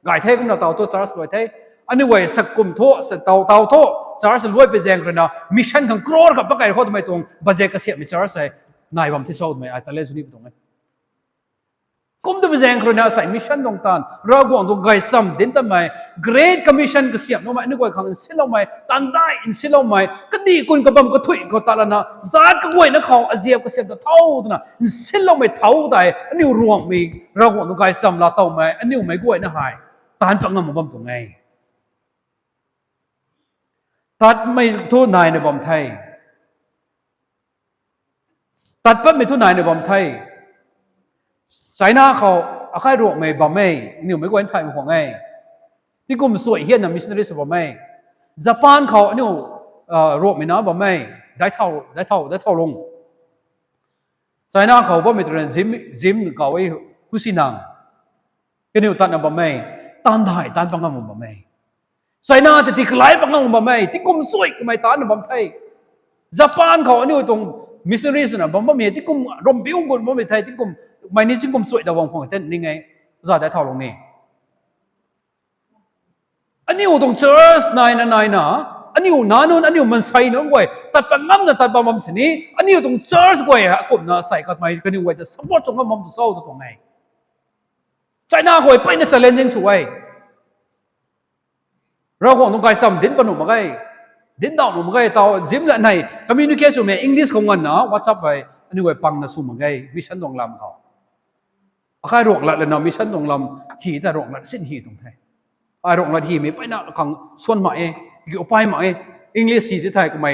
ไก่แท้ก็เราเต่าตัวเจ้าสวยแท้อันนี้ว่าสักกลุ่มโทสักเต่าโทจาร์สรวยไปแจงกันนะมิชชั่นของกรอกับปะไก่เขาทำไมตรงบัจเจกเสียมิจาร์สใส่นายวันที่ชอบทำไมอาจจะเล่นสุนีตรงไหนกุมตัวไปแจงกันนะใส่มิชชั่นตรงตานรากวางตรงไก่ซ้ำเดินทำไม Great Commission ก็เสียบน้องไม่นึกว่าขังอินสิเราไหมตันได้อินสิเราไหมก็ดีคุณกระบำก็ถุยก็ตาละนะซาดก็วยนะเขาอาเซียก็เสียบเท่านะอินสิเราไม่เท่าได้อันนี้รวมมีรากวางตรงไก่ซ้ำเราเท่าไหมอันนี้ไม่กวยนะหายตานฟังงามบ่มตรงไงตัดไม่ทุนายในบอมไทยตัดปั๊บไม่ทุนายในบอมไทยสายหน้าเขาอาคายรวกไม่บอมไม่นี่ไม่กวนไทยมันของไงที่กลุ่มสวยเฮียนนะมิชชันนารีสบอมไม่ญี่ปุ่นเขานี่รวกไม่นะบอมไม่ได้เท่าลงสายหน้าเขาบ่ไม่ตระจิมเขาไอ้กุศินังก็นี่ตัดนะบอมไม่ตันได้ตันปังงามบอมไม่ใส่หน้าแต่ที่คล้ายปังงบ่ไม่ที่กุมสวยก็ไม่ตานบ่ไทยญี่ปุ่นเขาอันนี้ตรงมิสซิลีสนะบ่มีที่กุมรมบิวกุมบ่มีไทยที่กุมไม่นี่จึงกุมสวยแต่วงของเต้นนี่ไงจะได้เท่าลงนี่อันนี้ตรงเชอร์สนายนะอันนี้นานุนอันนี้มันใส่น้องไว้แต่ปังงามนะแต่บ่มันสินี้อันนี้ตรงเชอร์สไว้ฮะกุมนะใส่ก็ไม่ก็นี่ไว้แต่สมบูรณ์ตรงมันตัวโซ่ตรงไงใส่หน้าหอยไปเนี่ยจะเล่นยังสวยเราคงต้องการซ้ำดินปนุมาไงดินดาวนุมาไงต่อจิมละไหนคอมมิวนิเคชันเนี่ยอังกฤษของกันนะวอทซัพไปอันนี้ไว้ปังนะสุ่มมาไงมิชชั่นตรงลำเขาใครรกละเลยนะมิชชั่นตรงลำขี่แต่รกละสิ้นหีตรงไทยไอ้รกละที่มีไปนะของส่วนใหม่เกี่ยวไปใหม่อังกฤษที่ไทยก็ไม่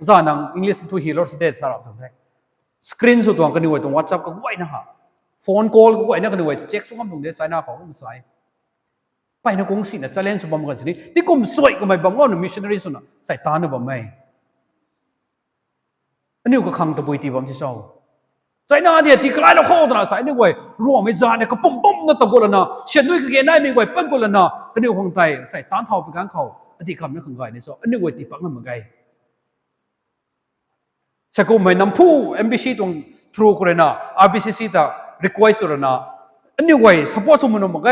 จานังอังกฤษทุกฮีโร่สเตทสลับตรงไทยสกรีนสุดตัวกันนี่ไว้ตรงวอทซัพก็ไว้นะฮะโฟนคอลก็ไว้นะกันนี่ไว้เช็คส่งกันตรงเดซไซน์หน้าเขาก็ไม่ใส่ไปนักกงศิลป์จะเล่นสมบัติกันสิที่กุมสวยก็ไม่บังว่าหนุ่มมิชชันนารีสุนัขใส่ตาหนุ่มบ่ไม่อันนี้ก็ขังตะบุยตีบ่มที่เศร้าใส่หน้าเดียที่กลายเราเข้าตลาดสายนี่ไว้รวมไม่จานเนี่ยก็ปุ่มนั่นตะกุลนะเช่นด้วยก็เกณฑ์ได้ไม่ไว้ปั้นกุลนะอันนี้ของไทยใส่ตานเท่าเป็นการเขาอันที่คำนี้ของไทยนี่ซะอันนี้ไว้ตีปังมันเหมือนไงสกุลไม่นำผู้ MBC ตรง True คนนะ RBCC ตา request สุดนะอันนี้ไว้ support สมุนเหมือนไง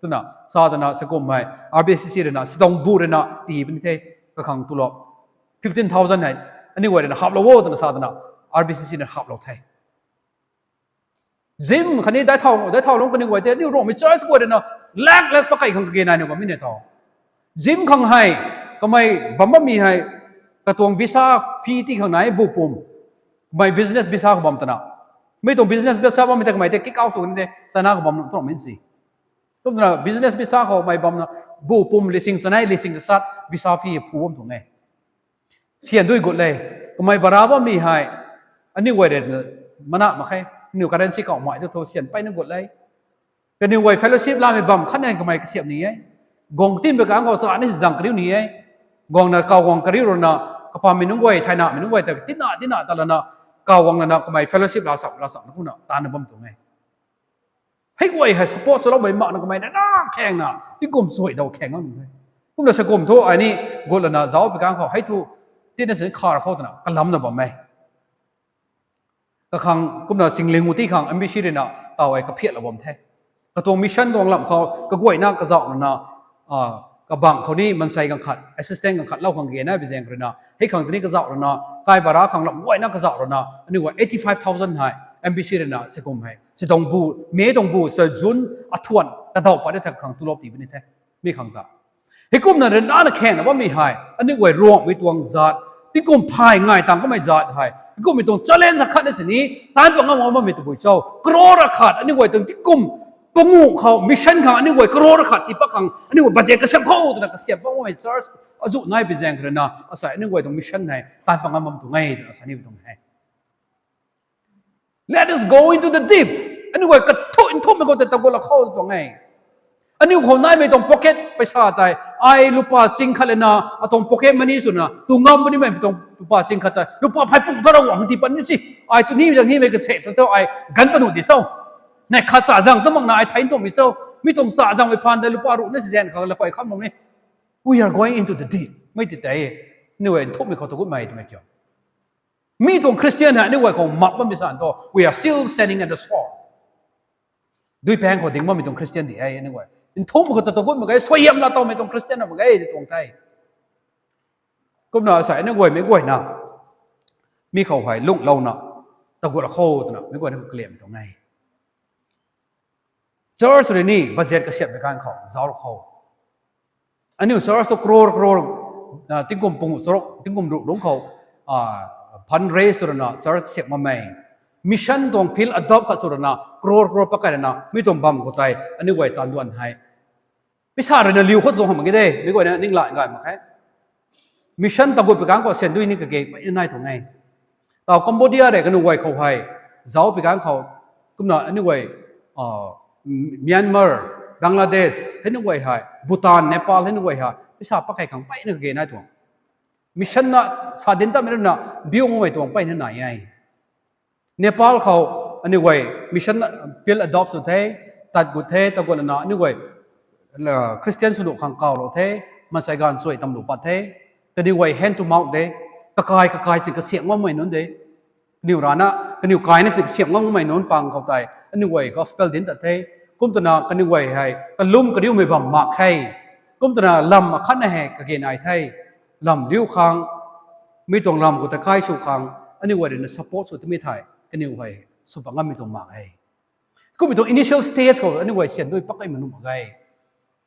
ตัวน่ะซาดนะสกุลไม่ RBCC เรนะสตองบูเรนะตีเป็นที่ก็ขังตุลบ15,000เนี่ยอันนี้ไว้เรนะฮับเราโว้ตัวน่ะซาดนะ RBCC เนี่ยฮับเราไทยจิมคันนี้ได้เท่าลงกันนี่ไว้แต่นี่รวมไม่เจอสักวันเรนะแลกปะไก่ของเกณฑ์นายเนี่ยว่าไม่เนี่ยต่อจิมขังให้ก็ไม่บัมบัมมีให้กระทรวงวีซ่าฟรีที่ข้างในบุปุ่มไม่ business วีซ่าของบัมตัวน่ะไม่ต้อง business วีซ่าว่าไม่แต่ไม่แต่กิ๊กเอาส่วนนี้จะน่าของบัมต้องไม่สิทุกท่าน business วีซ่าเขาไม่บัมนะบุปุ่ม leasing สนาย leasing จะสัตว์วีซ่าฟรีผู้บัมตรงไหนเสียด้วยกฎเลยก็ไม่บาราว่ามีให้อันนี้ไว้เด็ดมันน่ะมาแค่นิวการ์เรนซีก็หมายถึงโทรเสียนไปนั่งกฎเลยก็นิวไว้ fellowship ลาไม่บัมขั้นไหนก็ไม่เสียบนี้ไงกองทีมไปกลางเขาสารนี่จังกริ้วนี้ไงกองน่ะเขากองกริ้วนะ กปามินุงไว้ไทยนามินุงไว้แต่ตินาตลอดนะกาวังนะก็ไม่เฟลโลชิพลาสักนะคุณนะตาหนึ่งบ่มตรงไงให้กูไอ้ให้สปอร์ตสำหรับไม่มานะก็ไม่ได้น่าแข่งนะที่กลุ่มสวยเดาแข่งเอาหนึ่งเลยกลุ่มเราสกุลทั่วอันนี้กูเลยนะเจ้าไปกลางเขาให้ทุกที่นั่นสินคาร์เขาตัวน่ะกันล้ำนะบ่ไม่ก็ขังกลุ่มเราสิ่งเลี้ยงมุติขังอันไม่ใช่เลยนะต่อไอ้ก็เพี้ยนละบ่มแท้ก็ตัวมิชชั่นตัวหลังเขาก็กล้วยหน้ากระเจาะนะกับบางเขานี่มันใส่กังขัด assistant กังขัดเล่าขังเกณฑ์ได้ไปแจ้งกันนะให้ขังตัวนี้กระเจาะนะกายบาระขังหลังกล้วยหน้ากระเจาะนะอันนี้ว่า 85,000 ให้ MBC เลยนะสกุลให้จะต้องบูเมย์ต้องบูเสือจุนอัฐวนกระดอกไปได้แต่ขังตุลบตีไปนี่แท้ไม่ขังตาให้กลุ่มนั้นเรื่องนั้นแข่งนะว่าไม่ให้อันนี้ว่ารวมวิตวงจัดที่กลุ่มพายง่ายต่างก็ไม่จัดให้กลุ่มมีตรง challenge สักขัดในสิ่งนี้ตามปังงามว่ามีตัวบุญเจ้ากรอระขัดอันนี้ว่าตรงที่กลุ่มปงูเขามิชชั่นเขาอันนี้ว่ากรอระขัดที่ปักขังอันนี้ว่าบัจเจกเสียบเขาตัวนั้นก็เสียบว่าไม่จัดอาจุนายไปแจ้งกันนะอาศัยอันนี้ว่าตรงมิชชั่นไหนตามปังงามมันตรงไงอาศัยนี่ตรงไหน Let us go into the deep อันนี้ว่ากระทุ่มมันก็จะตะโกนเข้าตรงไงอันนี้คนนั้นไม่ต้อง pocket ไปชาติไอ้ลูกป้าสิงขัดเลยนะตรง pocket มันนี่สุดนะตัวงามมันนี่ไม่ต้องลูกป้าสิงขัดลูกป้าพายปุ่งทะเลาะมันที่ปันนี่สิไอ้ตัวนี้อย่างนี้ไม่เกษตรตัวไอ้กันปนุดิเศร้าในข้าสาจังต้องมังนาไอ้ไทยตัวมิเศร้าไม่ต้องสาจังไปผ่านแต่ลูกป้ารู้นี่สิเจนเขาเลยไปข้ามตรงนี้ We are going into the deep ไม่ติดใจนี่เว้ยทุบไม่เขาตะกุดไม่ทำไมเกี่ยวมีตรงคริสเตียนฮะนี่เว้ยของมักมันไม่สั่นตัว We are still standing at the shore ด้วยแพงเขาดิ้งว่ามีตรงคริสเตียนดีไอ้นี่เว้ยอินทุบมันก็ตะกุดมันก็สวยยำละตัวไม่ตรงคริสเตียนมันก็ตรงไทยก็น่าใส่นี่เว้ยไม่เว้ยนะมีเขาหายลุ่งเรานะตะกุดเขาตัวนะไม่เว้ยนี่เขาเกลี่ยมตรงไหนจอร์จเรนี่บัจเจตก็เสียบในการเขาจ้าเขาอันนี้จอร์จตัวโกรติ้งกุมปุ่งสระติ้งกุมรุ่งเขาพันเรสุรนะจอร์จเสียบมาไม่มิชชั่นตรงฟิลอดอปขัดสุรนะโกรปะกันนะไม่ต้องบัมกูตายอันนี้ไว้ตานดวนให้พิชาเรนลิวเขาตรงหัวมันก็ได้ไม่ก็เนี่ยนิ่งหลายกันมาแค่มิชชั่นตะกุดไปกลางก็เสียนด้วยนี่ก็เก่งไปยังไงตรงไงต่อกัมพูชาเนี่ยก็นึกไว้เขาให้เจ้าไปกลางเขาก็น่ะอันนี้ไว้เมียนมาบังกลาเทศเห็นนึกไว้ให้บูตานเนปาลเห็นนึกไว้ให้พิชาปะไก่ขังไปนี่ก็เก่งนะตัวมิชชั่นน่ะสาดินตามไม่รู้น่ะบิวงไว้ตัวไปนั่นไหนไงเนปาลเขาอันนี้ไว้มิชชั่นฟิลอดอปสุดเท่ตัดกุดเท่ตะกุดน่ะอันนี้ไว้คริสเตียนสนุกขังเก่าเราเท่มาใส่การสวยตำรวจปัดเท่ก็นี่ไว้ hand to mouth เด้กระกายสิ่งกระเสียงว่าไม่นู้นเด้นิวรานะก็นิวกายนี่สิ่งเสียงว่าไม่นู้นปังเขาตายอันนี้ไว้ gospel ดินแต่เท่กุมตนาก็นี่ไว้ให้ก็ลุ่มก็ดิ้วไม่บังมากให้กุมตนาลำขั้นแห่ก็เกณฑ์ไอ้ไทยลำดิ้วค้างไม่ต้องลำก็แต่กายสู่ค้างอันนี้ไว้เดี๋ยว support สุดที่ไม่ไทยก็นี่ไว้สุดปังก็ไม่ต้องมากให้ก็มีตัว initial stage เขาอันนี้ไว้เขียนด้วยปักไอ้มนุษย์มากให้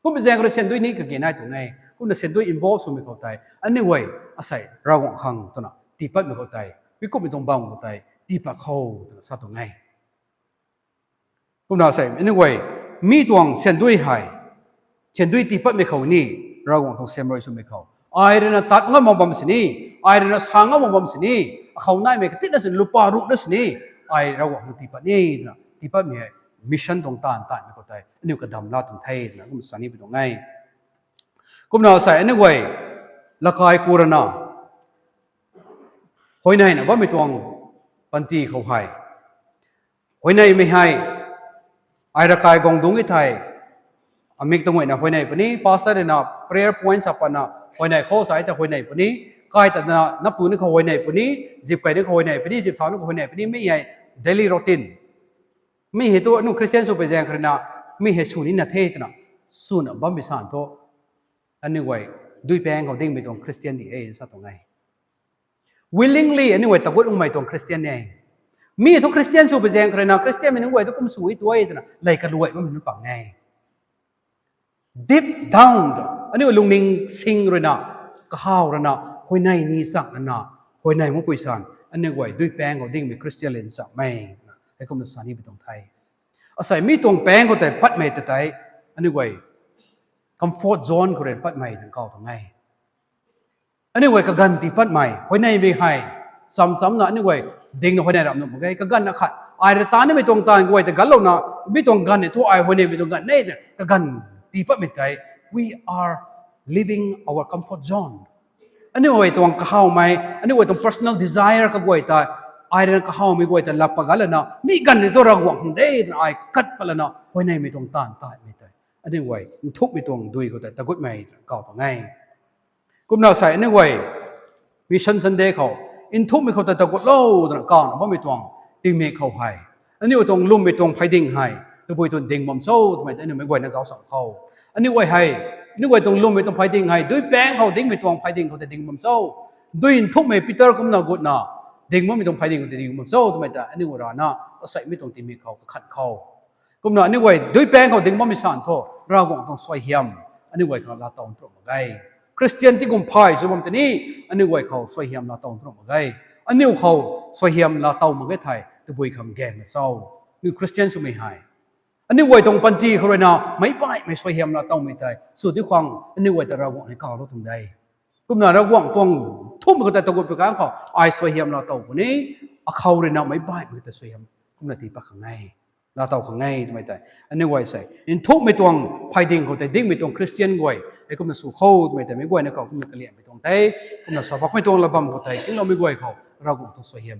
ก็เป็นแรงกระเซ็นด้วยนี่ก็เกี่ยนได้ตรงไหนก็จะเซ็นด้วย involve สุดไม่เข้าใจอันนี้ไว้อาศัยเราของขังตัวน่ะตีปัดไม่เข้าใจวิก็ไม่ต้องบังเข้าใจตีปัดเข้าตัวซาตรงไหนก็น่าใส่อันนี้ไว้มีตัวเซ็นด้วยให้เซ็นด้วยตีปัดไม่เข้านี่เราของต้องเซ็นด้วยสุดไม่เข้าไอ้เรื่องตัดงั้นมองบัมสินี่ไอ้เรื่องสังงั้นมองบัมสินี่เขาหน้าไม่ก็ติดนั่นสิลูกปลารุนั่นสินี่ไอ้เราของตีปัดนี่นะตีปัดมีมิชชั่นตรงตานไม่เข้าใจอันนี้ก็ดำลาดตรงไทยนะก็มันสันนิษฐานตรงไงก็น่าใส่อันนี้ไว้ละกายกูรณาหอยในนะว่าไม่ตวงปันตีเขาให้หอยในไม่ให้ไอ้ละกายกองดุงไอ้ไทยอามิกตรงไหนนะหอยในปนี้ pastor เนี่ยนะ prayer point สับปะนะหอยในข้อสายจะหอยในปนี้กายแต่นะนับปูนี่เขาหอยในปนี้จิบไก่นี่เขาหอยในปนี้จิบเท้านี่เขาหอยในปนี้ไม่ใหญ่ daily routine ไม่เห็นตัวนุ่งคริสเตียนสุภาพแจงขนาดไม่เห็นสูนินนาเทศนะสูนบัมบิสานโตอันนี้ไว้ด้วยแปลงเขาดิ้งไปตรงคริสเตียนดีซะตรงไง willingly อันนี้ไว้ตะกุดอุ้มไปตรงคริสเตียนเนี่ยมีทุกคริสเตียนสุภาพแจงขนาดคริสเตียนมันนึกไว้ทุกคนสวยตัวเองนะไล่กระรวยว่ามันนึกปังไง deep down อันนี้ว่าลุงนิงซิงเลยนะข้าวเลยนะหอยในนี่สักนะหอยในมุกุยสันอันนี้ไว้ด้วยแปลงเขาดิ้งไปคริสเตียนเลนสักไม่ให้เขาเป็นสานีไปตรงไทยอาศัยมีตรงแปลงเขาแต่ปัดไม่แต่ไทยอันนี้ไว้ comfort zone เขาเรียนปัดใหม่ถึงเก่าตรงไงอันนี้ไว้กกันตีปัดใหม่หอยในไม่ให้ซ้ำๆนะอันนี้ไว้ดิ่งหอยในรับหนุ่มไงกกันนะขัดไอ้ตานี่ไม่ตรงตาไว้แต่กันเรานะไม่ตรงกันเนี่ยทั่วไอ้หอยในไม่ตรงกันเนี่ยกกันตีปัดไม่ไกล we are living our comfort zone อันนี้ไว้ตรงข้าวไหมอันนี้ไว้ตรง personal desire ก็ไว้แต่ไอ้เรื่องข้าวไม่ไว้แต่หลับปากกันแล้วเนาะมีกันในตัวเราหวังได้ไอ้กัดไปแล้วเนาะไว้ในไม่ตรงต้านตายไม่ได้อันนี้ไว้ทุกไม่ตรงดุยก็แต่ตะกุดไม่เก่าต่อไงกุมนาใส่อันนี้ไว้วิชันสันเดย์เขาอินทุกไม่เขาแต่ตะกุดโล่ต่างกันเพราะไม่ตรงดิ้งเมฆเขาให้อันนี้ไว้ตรงลุ่มไม่ตรงไฟดิ้งให้ตัวบุยตัวดิ้งบ่มโซ่ทำไมอันนี้ไม่ไว้ในเสาสองเขาอันนี้ไว้ให้นึกว่าตรงลุ่มไม่ตรงไฟดิ้งให้ด้วยแป้งเขาดิ้งไม่ตรงไฟดิ้งเขาแต่ดิ้งบ่มโซ่ด้วยทุกไม่ปีเตอร์กุมนากุดนาดิ้งมันไม่ตรงไฟดิ้งเขาแต่ดิ้งบ่มโซ่ทำไมแต่อันนี้ว่าเราเนาะใส่ไม่ตรงตีมีเขาขัดเขากุมนาอันนี้ไว้ด้วยแป้งเขาดิ้งมันไม่สานโทเราก็ต้องสวยเฮียมอันนี้ไว้เขาลาตองตรงมาไงคริสเตียนที่กุมพายสมมตินี้อันนี้ไว้เขาสวยเฮียมลาตองตรงมาไงอันนี้เขาสวยเฮียมลาตองมาไงไทยตัวบุยคำแกงมาเศร้านี่คริสเตียนสมัยไฮอันนี้ไว้ตรงปัญจีเขาเลยนะไม่ไปไม่สวยเฮียมลาตองไม่ได้สุดที่ความอันนี้ไว้แต่เราหวังในข่าวเราตรงใดกุมนาเราหวังตรงทุ่มก็แต่ตะกุดประการเขาไอ้สวยเฮียมลาตองคนนี้เขาเลยนะไม่ไปไม่แต่สวยเฮียมกุมนาตีปากข้างในลาตองข้างในทำไมได้อันนี้ไว้ใส่อินทุกไม่ตรงไฟดิ้งเขาแต่ดิ้งไม่ตรงคริสเตียนไว้ไอ้กุมนาสู่เขาทำไมแต่ไม่ไว้ในเขากุมนาเกลียดไม่ตรงแต่กุมนาสอบไม่ตรงระบำเขาแต่ที่เราไม่ไว้เขาเราก็ต้องสวยเฮียม